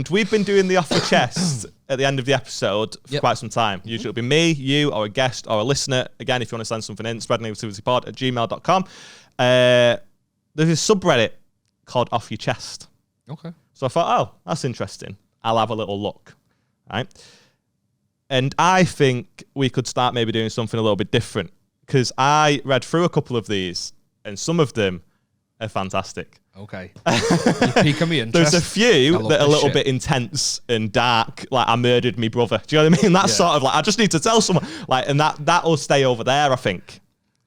we've been doing the off the chest at the end of the episode for quite some time. Usually it'll be me, you, or a guest, or a listener. Again, if you want to send something in, spreadnegativitypod@gmail.com. There's a subreddit called Off Your Chest. Okay. So I thought, oh, that's interesting. I'll have a little look. Right? And I think we could start maybe doing something a little bit different, because I read through a couple of these, and some of them are fantastic. Okay. You're piquing me interest. There's a few that are a little bit intense and dark, like I murdered me brother. Do you know what I mean? That's sort of like, I just need to tell someone. Like, and that will stay over there, I think.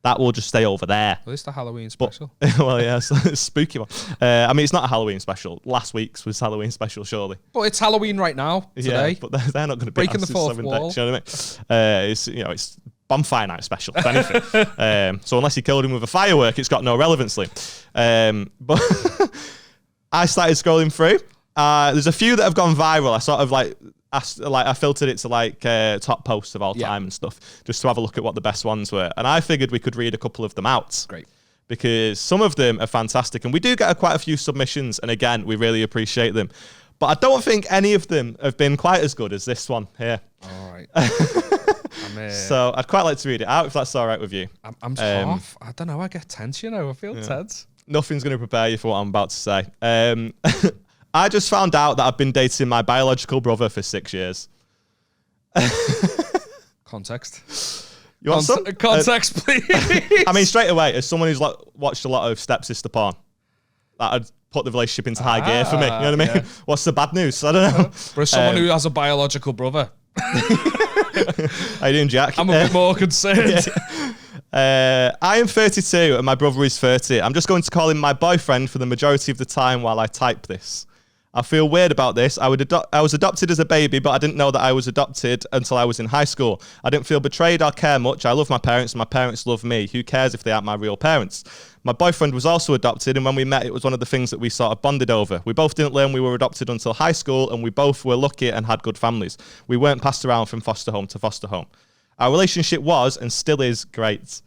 That will just stay over there. Well, it's the Halloween special. But, well, yeah, it's a spooky one. I mean, it's not a Halloween special. Last week's was Halloween special, surely. But it's Halloween right now, today. Yeah, but they're not going to be breaking the fourth wall. Days, you know what I mean? It's bonfire night special, if anything. So unless you killed him with a firework, it's got no relevance, Lee. But I started scrolling through. There's a few that have gone viral. I sort of I filtered it to top posts of all time and stuff, just to have a look at what the best ones were. And I figured we could read a couple of them out. Great. Because some of them are fantastic, and we do get quite a few submissions, and again, we really appreciate them. But I don't think any of them have been quite as good as this one here. All right. So I'd quite like to read it out, if that's all right with you. I'm half. I don't know. I get tense, I feel tense. Nothing's going to prepare you for what I'm about to say. I just found out that I've been dating my biological brother for 6 years. Context. You want some? Context, please. I mean, straight away, as someone who's watched a lot of stepsister porn, that'd put the relationship into high gear for me. You know what I mean? Yeah. What's the bad news? I don't know. For someone who has a biological brother. How you doing, Jack? I'm a bit more concerned. I am 32 and my brother is 30. I'm just going to call him my boyfriend for the majority of the time while I type this. I feel weird about this. I was adopted as a baby, but I didn't know that I was adopted until I was in high school. I didn't feel betrayed or care much. I love my parents and my parents love me. Who cares if they aren't my real parents? My boyfriend was also adopted, and when we met, it was one of the things that we sort of bonded over. We both didn't learn we were adopted until high school, and we both were lucky and had good families. We weren't passed around from foster home to foster home. Our relationship was, and still is, great.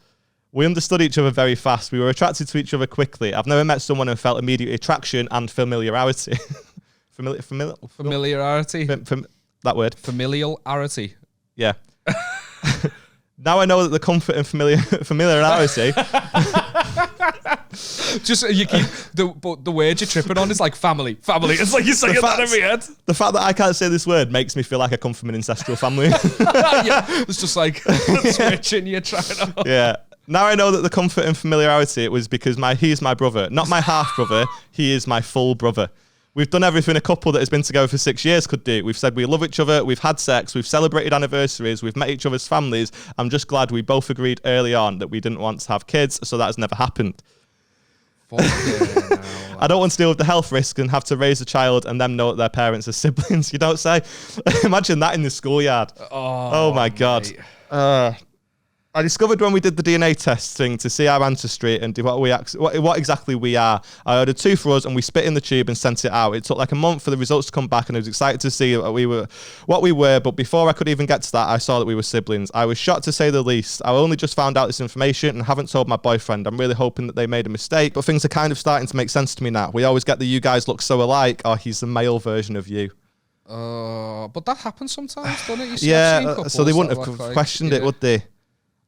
We understood each other very fast. We were attracted to each other quickly. I've never met someone and felt immediate attraction and familiarity. Familiarity? that word. Familiarity. Yeah. Now I know that the comfort and familiarity. Just you keep the word you're tripping on is like family. It's like you're saying that every head. The fact that I can't say this word makes me feel like I come from an ancestral family. Yeah, it's just like switching. You're trying to. Yeah. Now I know that the comfort and familiarity, it was because he's my brother, not my half brother. He is my full brother. We've done everything a couple that has been together for 6 years could do. We've said we love each other. We've had sex. We've celebrated anniversaries. We've met each other's families. I'm just glad we both agreed early on that we didn't want to have kids, so that has never happened. I don't want to deal with the health risk and have to raise a child and them know that their parents are siblings. You don't say. Imagine that in the schoolyard. Oh my God. I discovered when we did the DNA test thing to see our ancestry and what exactly we are. I ordered 2 for us and we spit in the tube and sent it out. It took like a month for the results to come back and I was excited to see what we were. But before I could even get to that, I saw that we were siblings. I was shocked to say the least. I only just found out this information and haven't told my boyfriend. I'm really hoping that they made a mistake, but things are kind of starting to make sense to me now. We always get the you guys look so alike, or he's the male version of you. But that happens sometimes, doesn't it? So they wouldn't have questioned it, would they?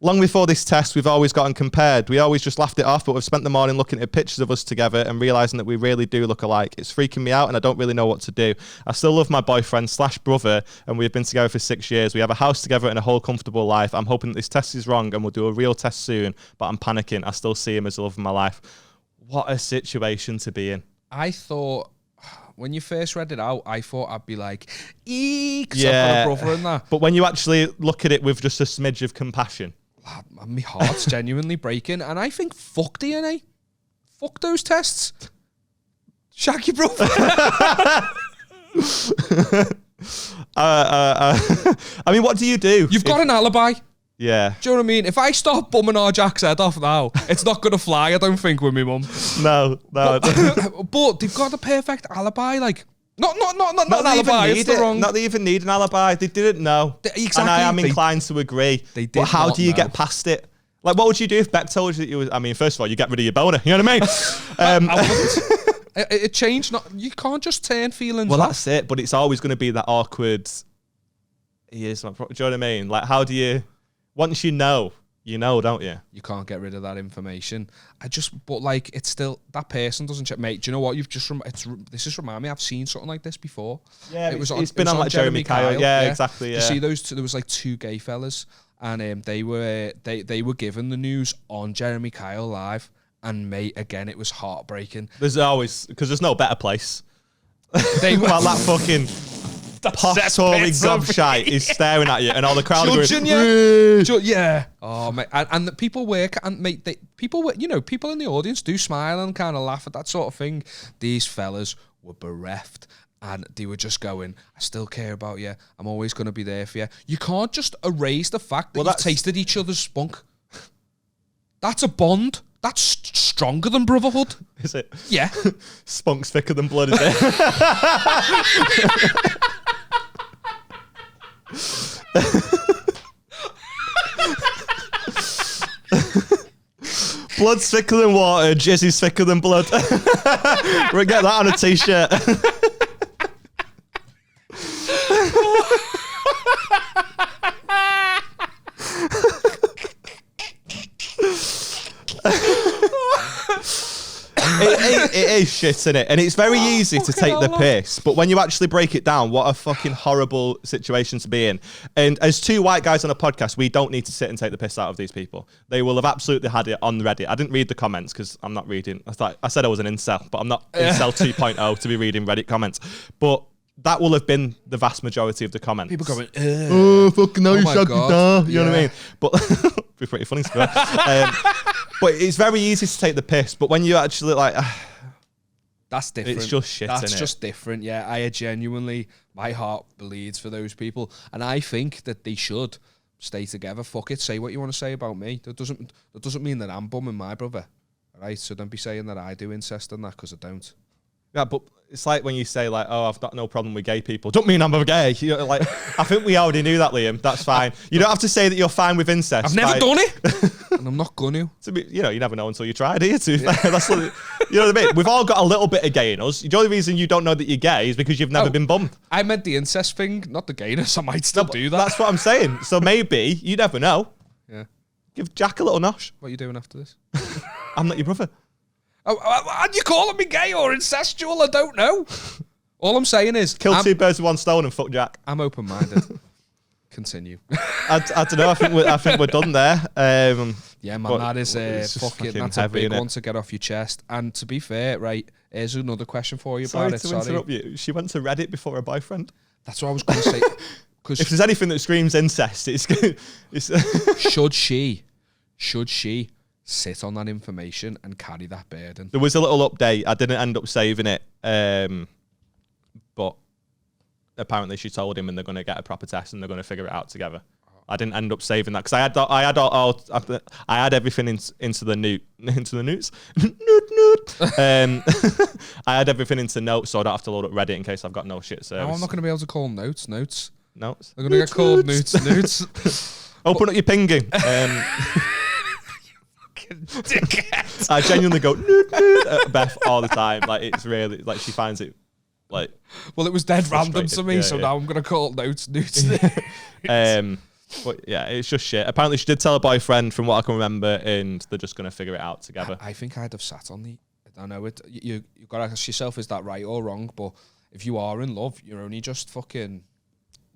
Long before this test, we've always gotten compared. We always just laughed it off, but we've spent the morning looking at pictures of us together and realising that we really do look alike. It's freaking me out and I don't really know what to do. I still love my boyfriend/brother and we've been together for 6 years. We have a house together and a whole comfortable life. I'm hoping that this test is wrong and we'll do a real test soon, but I'm panicking. I still see him as the love of my life. What a situation to be in. I thought... When you first read it out, I thought I'd be like, eek, I've got a brother in that. But when you actually look at it with just a smidge of compassion... My heart's genuinely breaking, and I think fuck DNA, fuck those tests. Shag your brother. I mean, what do you do? You've got an alibi. Yeah. Do you know what I mean? If I start bumming our Jack's head off now, it's not gonna fly. I don't think with me mum. No. But they've got a perfect alibi, like. Not an alibi. It's the wrong. Not they even need an alibi. They didn't know. Exactly. And I am inclined to agree. They did. But how do you know. get past it? Like, what would you do if Beck told you that you was? I mean, first of all, you get rid of your boner. You know what I mean? I wouldn't. It changed. You can't just turn feelings. Well, off. that's it. But it's always going to be that awkward. Do you know what I mean? Like, how do you? Once you know, don't you? You can't get rid of that information. But like, it's still, that person doesn't check. Mate, do you know what? You've just, this just reminded me, I've seen something like this before. Yeah, it's been on like Jeremy Kyle. Yeah, exactly. Yeah. You see those two, there was like 2 gay fellas and they were given the news on Jeremy Kyle live. And mate, again, it was heartbreaking. There's always, because there's no better place. They were that fucking... Pottery gobshite is staring at you, and all the crowd are going, yeah. Oh, mate, and the people work, and mate, people in the audience do smile and kind of laugh at that sort of thing. These fellas were bereft, and they were just going, "I still care about you. I'm always going to be there for you." You can't just erase the fact that you've tasted each other's spunk. That's a bond. That's stronger than brotherhood. Is it? Yeah. Spunk's thicker than blood, is it? Blood's thicker than water, jizzy's thicker than blood. We'll get that on a t-shirt. It is shit, isn't it? And it's very easy to take the piss, but when you actually break it down, what a fucking horrible situation to be in. And as 2 white guys on a podcast, we don't need to sit and take the piss out of these people. They will have absolutely had it on Reddit. I didn't read the comments because I'm not reading. I said I was an incel, but I'm not incel 2.0 to be reading Reddit comments. But that will have been the vast majority of the comments. People going, oh, fucking no, you shut it down. You know what I mean? But it'd be pretty funny to go. But it's very easy to take the piss. But when you actually like... that's different. It's just shit, That's innit? just different, yeah. I genuinely, my heart bleeds for those people. And I think that they should stay together. Fuck it, say what you want to say about me. That doesn't mean that I'm bumming my brother. All right? So don't be saying that I do incest and that, because I don't. Yeah, but it's like when you say like, "Oh, I've got no problem with gay people." Don't mean I'm a gay. You know, like, I think we already knew that, Liam. That's fine. You don't have to say that you're fine with incest. I've never done it, and I'm not going to. To be, you know, you never know until you try, do you? That's what, you know what I mean. We've all got a little bit of gay in us. The only reason you don't know that you're gay is because you've never been bummed. I meant the incest thing, not the gayness. I might still do that. That's what I'm saying. So maybe you never know. Yeah. Give Jack a little nosh. What are you doing after this? I'm not your brother. Are you calling me gay or incestual? I don't know. All I'm saying is... Kill two birds with one stone and fuck Jack. I'm open-minded. Continue. I don't know. I think we're done there. Yeah, man, that is fucking that's heavy, a big one to get off your chest. And to be fair, right, here's another question for you about it. Sorry to interrupt you. She went to Reddit before her boyfriend. That's what I was going to say. If there's anything that screams incest, it's should she sit on that information and carry that burden? There was a little update. I didn't end up saving it, but apparently she told him, and they're going to get a proper test and they're going to figure it out together. I didn't end up saving that because I had everything into the notes. I had everything into notes, so I don't have to load up Reddit in case I've got no shit service. No, I'm not going to be able to call them notes. Notes. They're going to get called notes. Open up your pinging. Dickhead. I genuinely go at Beth all the time. Like, it's really like she finds it like. Well, it was dead random to me, so now I'm gonna call it notes. But yeah, it's just shit. Apparently, she did tell her boyfriend, from what I can remember, and they're just gonna figure it out together. I think I'd have sat on the. I know it. You got to ask yourself, is that right or wrong? But if you are in love, you're only just fucking.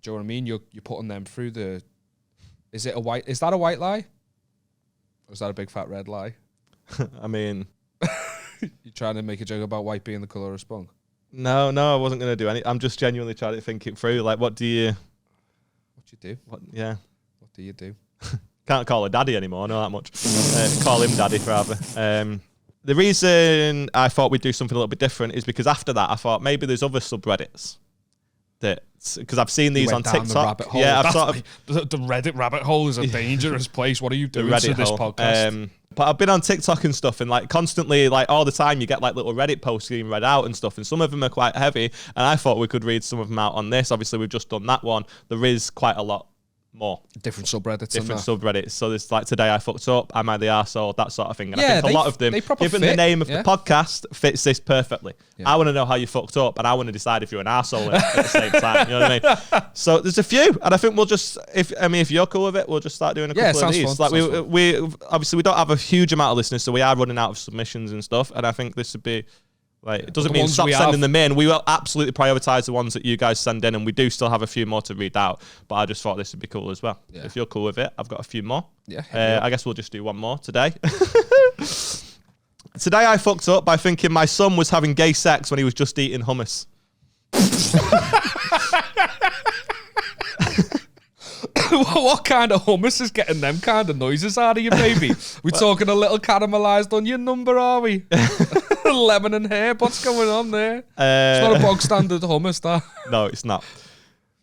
Do you know what I mean? You're putting them through the. Is that a white lie? Or is that a big fat red lie? I mean, you trying to make a joke about white being the colour of spunk? No, I wasn't going to do any. I'm just genuinely trying to think it through. Like, what do you do? What do you do? Can't call her daddy anymore, not that much. Call him daddy, rather. The reason I thought we'd do something a little bit different is because after that, I thought maybe there's other subreddits because I've seen these on TikTok. The rabbit hole. Yeah, the Reddit rabbit hole is a dangerous place. What are you doing to this podcast? But I've been on TikTok and stuff, and like constantly, like all the time, you get like little Reddit posts getting read out and stuff, and some of them are quite heavy. And I thought we could read some of them out on this. Obviously, we've just done that one. There is quite a lot more. Different subreddits. So there's like Today I Fucked Up, Am I the Arsehole, that sort of thing. And yeah, I think a lot of them, given the name of the podcast, fits this perfectly. Yeah. I want to know how you fucked up, and I want to decide if you're an arsehole at the same time. You know what I mean? So there's a few, and I think we'll just, if you're cool with it, we'll just start doing a couple of these. Fun. Like we obviously we don't have a huge amount of listeners, so we are running out of submissions and stuff. And I think this would be. Like, it doesn't mean stop sending them in. We will absolutely prioritise the ones that you guys send in, and we do still have a few more to read out. But I just thought this would be cool as well. Yeah. If you're cool with it, I've got a few more. Yeah. I guess we'll just do one more today. Today I fucked up by thinking my son was having gay sex when he was just eating hummus. What kind of hummus is getting them kind of noises out of you, baby? We talking a little caramelised onion number, are we? Lemon and herb, what's going on there? It's not a bog standard hummus, that. No, it's not.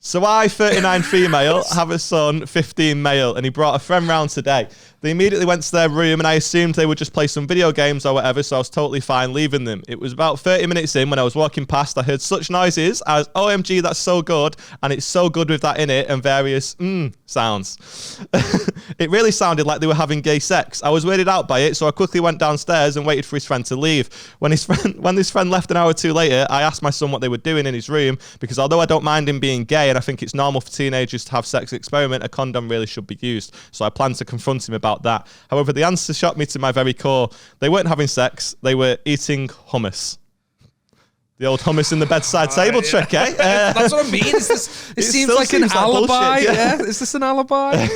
So I, 39 female, have a son, 15 male, and he brought a friend round today. They immediately went to their room, and I assumed they would just play some video games or whatever, so I was totally fine leaving them. It was about 30 minutes in when I was walking past, I heard such noises. I was, OMG, that's so good, and it's so good with that in it, and various sounds. It really sounded like they were having gay sex. I was weirded out by it, so I quickly went downstairs and waited for his friend to leave. When this friend left an hour or two later, I asked my son what they were doing in his room, because although I don't mind him being gay, and I think it's normal for teenagers to have sex experiment, a condom really should be used. So I planned to confront him about that. However, the answer shocked me to my very core. They weren't having sex, they were eating hummus. The old hummus in the bedside table trick, eh? That's what I mean. It seems like an alibi. Bullshit, yeah. Is this an alibi?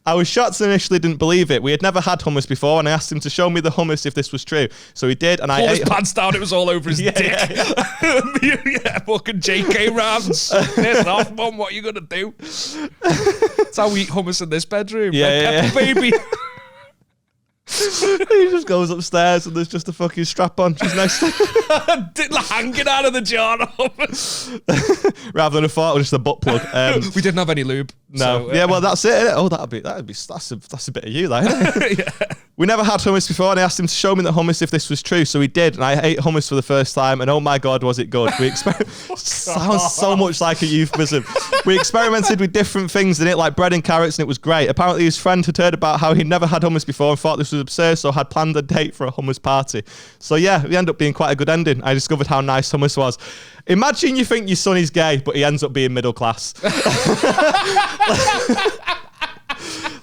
I was shocked and initially didn't believe it. We had never had hummus before, and I asked him to show me the hummus if this was true. So he did, and I ate. His pants down, it was all over his dick. Yeah, fucking JK rounds. Piss off, mum, what are you going to do? That's how we eat hummus in this bedroom. Yeah. Baby. He just goes upstairs and there's just a fucking strap on just next to him. Hanging out of the jar of hummus. Rather than a fart, just a butt plug. We didn't have any lube. No. So, yeah, well, that's it, innit? Oh, that's a bit of you, that, isn't it? Yeah. We never had hummus before, and I asked him to show me the hummus if this was true, so he did, and I ate hummus for the first time, and oh my God, was it good. Sounds so much like a euphemism. We experimented with different things in it, like bread and carrots, and it was great. Apparently his friend had heard about how he'd never had hummus before and thought this was absurd, so had planned a date for a hummus party. So yeah, we ended up being quite a good ending. I discovered how nice hummus was. Imagine you think your son is gay, but he ends up being middle class.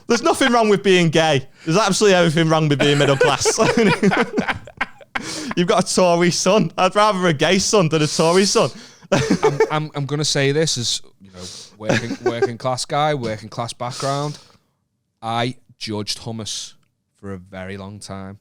There's nothing wrong with being gay. There's absolutely everything wrong with being middle class. You've got a Tory son. I'd rather a gay son than a Tory son. I'm going to say this as, working class guy, working class background. I judged hummus for a very long time.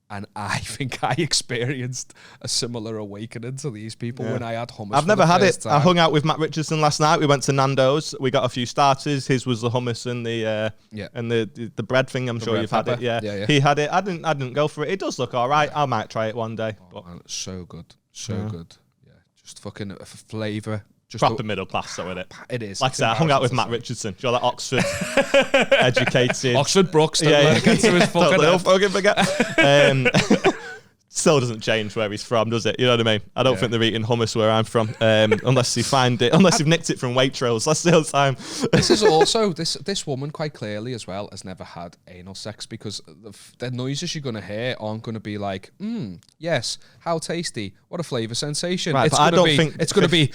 And I think I experienced a similar awakening to these people when I had hummus. I've never had it. I hung out with Matt Richardson last night. We went to Nando's. We got a few starters. His was the hummus and the bread thing. I'm sure you've had it. Yeah. He had it. I didn't go for it. It does look all right. I might try it one day. Oh, man, it's so good. So good. Yeah. Just fucking a flavour. Proper middle class, though, isn't it? It is. Like I said, I hung out with Matt Richardson. Do you know that Oxford educated? Oxford Brooks. Don't fucking forget. Still doesn't change where he's from, does it? You know what I mean? I don't think they're eating hummus where I'm from, unless you find it, unless you've nicked it from Waitrose. That's the whole time. This is also this woman quite clearly as well has never had anal sex, because the noises you're gonna hear aren't gonna be like, yes, how tasty, what a flavour sensation. Right, it's gonna be.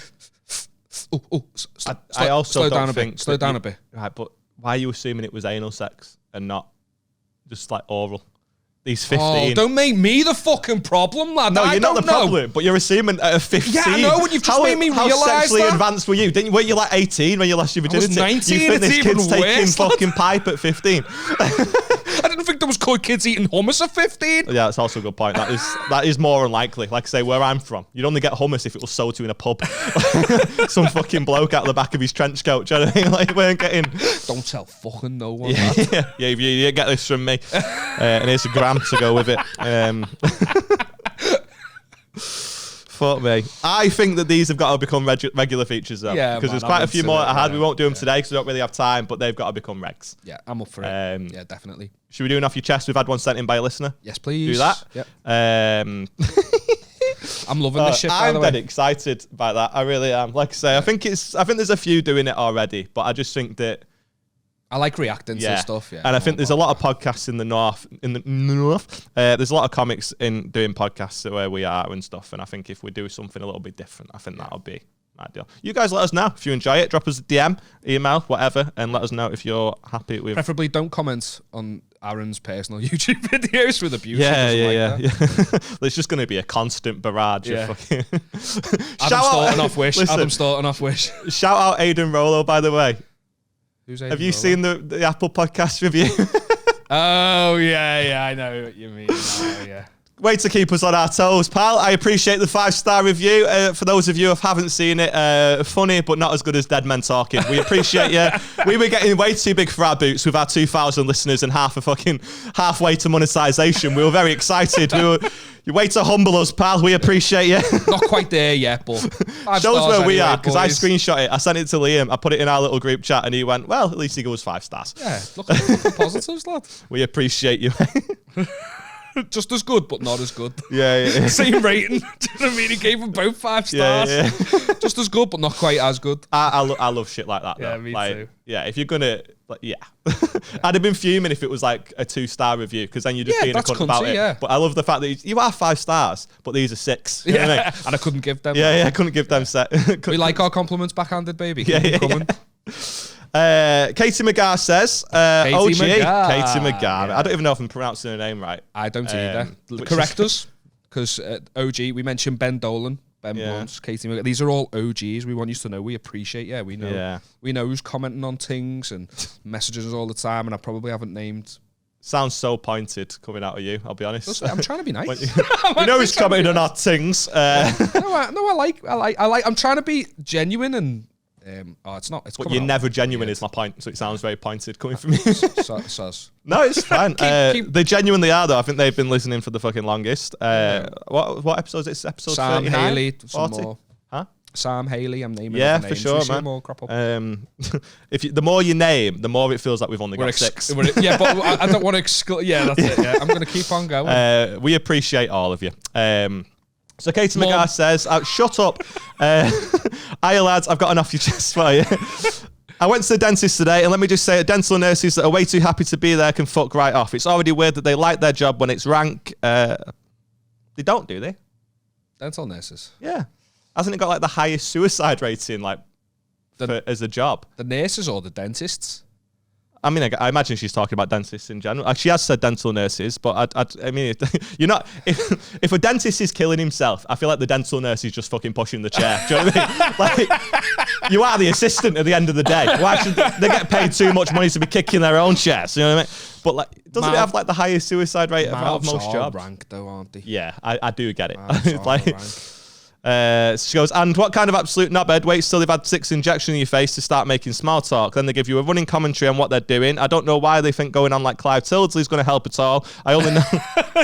I also slow don't down a think bit. Slow down a bit. Right, but why are you assuming it was anal sex and not just like oral? He's 15. Oh, don't make me the fucking problem, lad. No, you're not the problem, but you're assuming at 15. Yeah, I know, and you've just made me realise that. How sexually advanced were you? Were you like 18 when you lost your virginity? I was 19, you think this kid's taking worse, fucking pipe at 15? I didn't think there was kids eating hummus at 15. Yeah, that's also a good point. That is more unlikely. Like I say, where I'm from, you'd only get hummus if it was sold to you in a pub. Some fucking bloke out the back of his trench coat. Do you know what I mean? Like, we weren't getting... Don't tell fucking no one. Yeah, you get this from me. And here's a gram to go with it. Fuck me. I think that these have got to become regular features, though. Yeah, because there's quite a few more I had. We won't do them today because we don't really have time, but they've got to become regs. Yeah, I'm up for it. Yeah, definitely. Should we do an off your chest? We've had one sent in by a listener. Yes, please. Do that. Yep. I'm loving this shit, by the way. I'm dead excited about that. I really am. Like I say, I think there's a few doing it already, but I just think that I like reacting to stuff, And I think there's a lot of podcasts in the north. There's a lot of comics in doing podcasts where we are and stuff. And I think if we do something a little bit different, I think that'll be ideal. You guys let us know if you enjoy it. Drop us a DM, email, whatever, and let us know if you're happy with. Preferably don't comment on Aaron's personal YouTube videos with abuse. Yeah. There's just going to be a constant barrage of fucking. Adam Staunton off Wish. Shout out Aidan Rollo, by the way. Have you seen the Apple Podcast review? Oh, yeah, I know what you mean. Oh, yeah. Way to keep us on our toes, pal. I appreciate the 5-star review. For those of you who haven't seen it, funny, but not as good as Dead Men Talking. We appreciate you. We were getting way too big for our boots with our 2,000 listeners and halfway to monetization. We were very excited. You're way to humble us, pal. We appreciate you. Not quite there yet, but shows where we are, because I screenshot it. I sent it to Liam. I put it in our little group chat, and he went, well, at least he goes 5 stars. Yeah, look at the positives, lad. We appreciate you. Just as good, but not as good. Yeah. Same rating. Do you know what I mean? He gave them both 5 stars. Yeah. Just as good, but not quite as good. I love shit like that, though. Yeah, me too. Yeah, if you're gonna... I'd have been fuming if it was like a 2-star review, because then you're just being a cunt about it. Yeah. But I love the fact that you are 5 stars, but these are 6. You know what I mean? And I couldn't give them. Yeah, I couldn't give them set. We like our compliments backhanded, baby. Yeah. Katie McGar says, OG. Katie McGar. I don't even know if I'm pronouncing her name right. I don't either. Correct us, because OG, we mentioned Ben Dolan. Ben Blunt, Katie McGar. These are all OGs. We want you to know we appreciate. Yeah, we know. We know who's commenting on things and messages us all the time, and I probably haven't named. Sounds so pointed coming out of you. I'll be honest. I'm trying to be nice. You know who's commenting on our things. I like. I'm trying to be genuine and. It's not. It's but you're never genuine is my point, so it sounds very pointed coming from you. No, it's fine. They genuinely are, though. I think they've been listening for the fucking longest. What episode is this? Episode Sam 39? Haley, some 40? more. Huh? Sam, Haley, I'm naming Yeah, other for names. sure, We see man. more crop up. The more you name, the more it feels like we've only got 6. Yeah, but I don't want to exclude. Yeah, that's it. Yeah, I'm going to keep on going. We appreciate all of you. So Katie McGrath says, shut up. Hiya lads, I've got an off your chest for you. I went to the dentist today, and let me just say, dental nurses that are way too happy to be there can fuck right off. It's already weird that they like their job when it's rank. They don't, do they? Dental nurses. Yeah. Hasn't it got like the highest suicide rating as a job? The nurses or the dentists? I mean, I imagine she's talking about dentists in general. She has said dental nurses, but I mean, you're not. If a dentist is killing himself, I feel like the dental nurse is just fucking pushing the chair. Do you know what I mean? Like, you are the assistant at the end of the day. Why should they get paid too much money to be kicking their own chairs? You know what I mean? But like, doesn't it have like the highest suicide rate out of most jobs? Rank though, aren't they? Yeah, I do get it. Like. She goes, and what kind of absolute knobhead waits till they've had 6 injections in your face to start making small talk? Then they give you a running commentary on what they're doing. I don't know why they think going on like Clive Tildesley is going to help at all. I only know...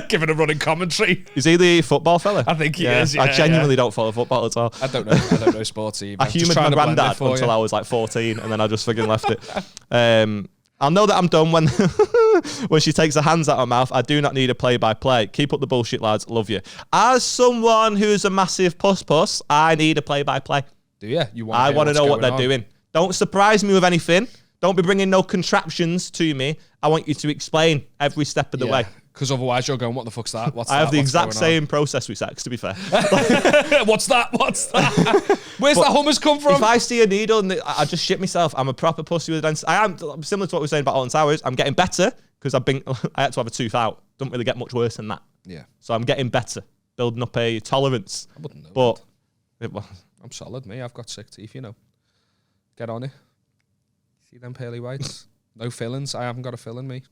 Giving a running commentary. Is he the football fella? I think he is, yeah. I genuinely don't follow football at all. I don't know sports either. I humoured my granddad until I was like 14, and then I just fucking left it. I'll know that I'm done when when she takes her hands out her mouth. I do not need a play-by-play. Keep up the bullshit, lads. Love you. As someone who's a massive puss, I need a play-by-play. Do you? I want to know what they're doing. Don't surprise me with anything. Don't be bringing no contraptions to me. I want you to explain every step of the way. Because otherwise you're going, what the fuck's that? I have the exact same process with sex, to be fair. What's that? Where's the hummus come from? If I see a needle and I just shit myself, I'm a proper pussy with a dentist. I am similar to what we were saying about Alton Towers. I'm getting better because I had to have a tooth out. Don't really get much worse than that. Yeah. So I'm getting better, building up a tolerance. I wouldn't know. But I'm solid, me. I've got 6 teeth, you know. Get on it. See them pearly whites? No fillings. I haven't got a filling, me.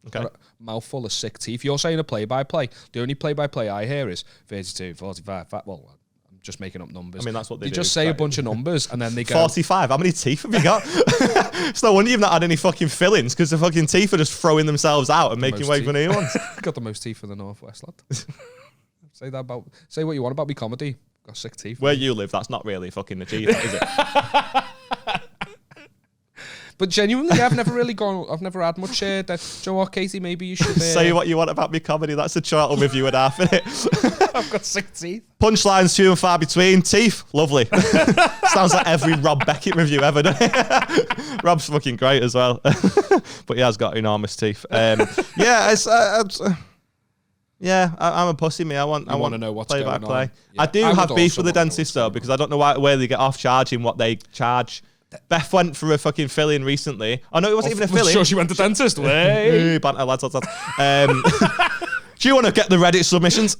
Okay. Got a mouthful of sick teeth. You're saying a play-by-play. The only play-by-play I hear is 32, 45. Well, I'm just making up numbers. I mean, that's what they do. just say a bunch of numbers and then they go... 45? How many teeth have you got? It's no wonder you've not had any fucking fillings because the fucking teeth are just throwing themselves out and making way for new ones. Got the most teeth in the Northwest, lad. Say what you want about me comedy. Got 6 teeth. Where you live, that's not really a fucking achievement, is it? But genuinely, I've never had much. Do you know what, Katie? Maybe you should say what you want about me comedy. That's a chortle review and a half, innit? I've got 6 teeth. Punchlines few and far between. Teeth, lovely. Sounds like every Rob Beckett review ever, doesn't it? Rob's fucking great as well, but he has got enormous teeth. Yeah, I'm a pussy, me. I want to know what's play going by play. on. Yeah. I do have beef with the dentist though because I don't know where they get off charging what they charge. Beth went for a fucking fill-in recently. Oh no, it wasn't even a fill-in. Sure, she went to the dentist. Way. Banter, lads. Do you want to get the Reddit submissions?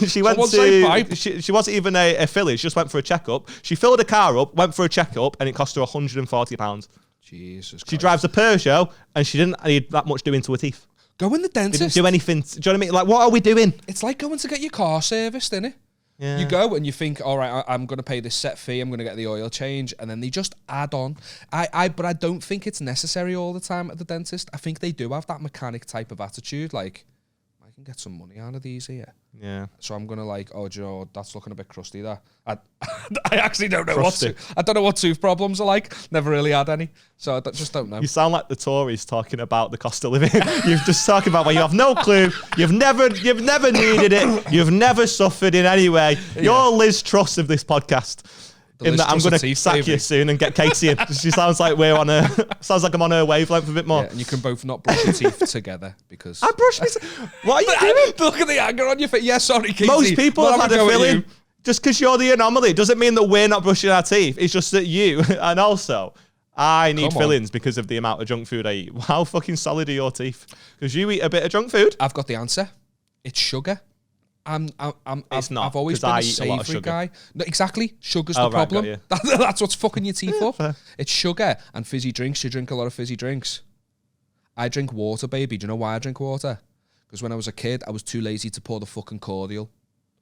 She went to. She wasn't even a fill-in. She just went for a checkup. She filled her car up, went for a checkup, and it cost her £140. Jesus Christ. She drives a Peugeot, and she didn't need that much doing to her teeth. Go in the dentist. Didn't do anything. Do you know what I mean? Like, what are we doing? It's like going to get your car serviced, isn't it? Yeah. You go and you think, all right, I'm going to pay this set fee. I'm going to get the oil change, and then they just add on. But I don't think it's necessary all the time at the dentist. I think they do have that mechanic type of attitude, like I can get some money out of these here. Yeah. So I'm gonna do you know, that's looking a bit crusty there. I actually don't know Crusty. I don't know what tooth problems are like. Never really had any, so I just don't know. You sound like the Tories talking about the cost of living. You're just talking about where you have no clue. You've never needed it. You've never suffered in any way. You're Liz Truss of this podcast. In that I'm going to sack you soon and get Katie in. She sounds like sounds like I'm on her wavelength a bit more. Yeah, and you can both not brush your teeth together because I brush my teeth. What are you doing? Look at the anger on your face. Yeah, sorry, Katie. Most people have had a fill-in. Just because you're the anomaly, it doesn't mean that we're not brushing our teeth. It's just that you, and also, I need fill-ins because of the amount of junk food I eat. How fucking solid are your teeth? Because you eat a bit of junk food. I've got the answer. It's sugar. I've always been a savoury guy. No, exactly. Sugar's the problem. Right, that's what's fucking your teeth up. Fair. It's sugar and fizzy drinks. You drink a lot of fizzy drinks. I drink water, baby. Do you know why I drink water? Because when I was a kid, I was too lazy to pour the fucking cordial.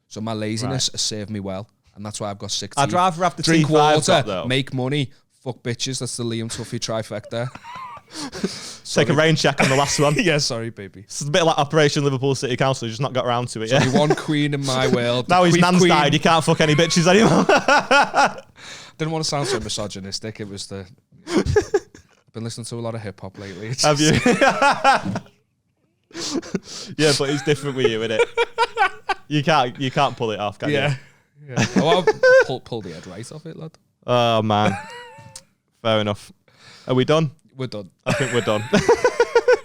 So my laziness has served me well. And that's why I've got 6 teeth. I'd rather have the drink teeth water, I've got, though. make money, fuck bitches. That's the Liam Tuffy trifecta. Take a rain check on the last one. Yeah, sorry, baby. It's a bit like Operation Liverpool City Council. He's just not got around to it There's yet. only one queen in my world. Now his nan's died. He can't fuck any bitches anymore. Didn't want to sound so misogynistic. It was the... Been listening to a lot of hip hop lately. It's Have you? Yeah, but it's different with you, isn't it? You can't pull it off, can you? Yeah. Oh, I'll pull the head right off it, lad. Oh man. Fair enough. Are we done? We're done. I think we're done.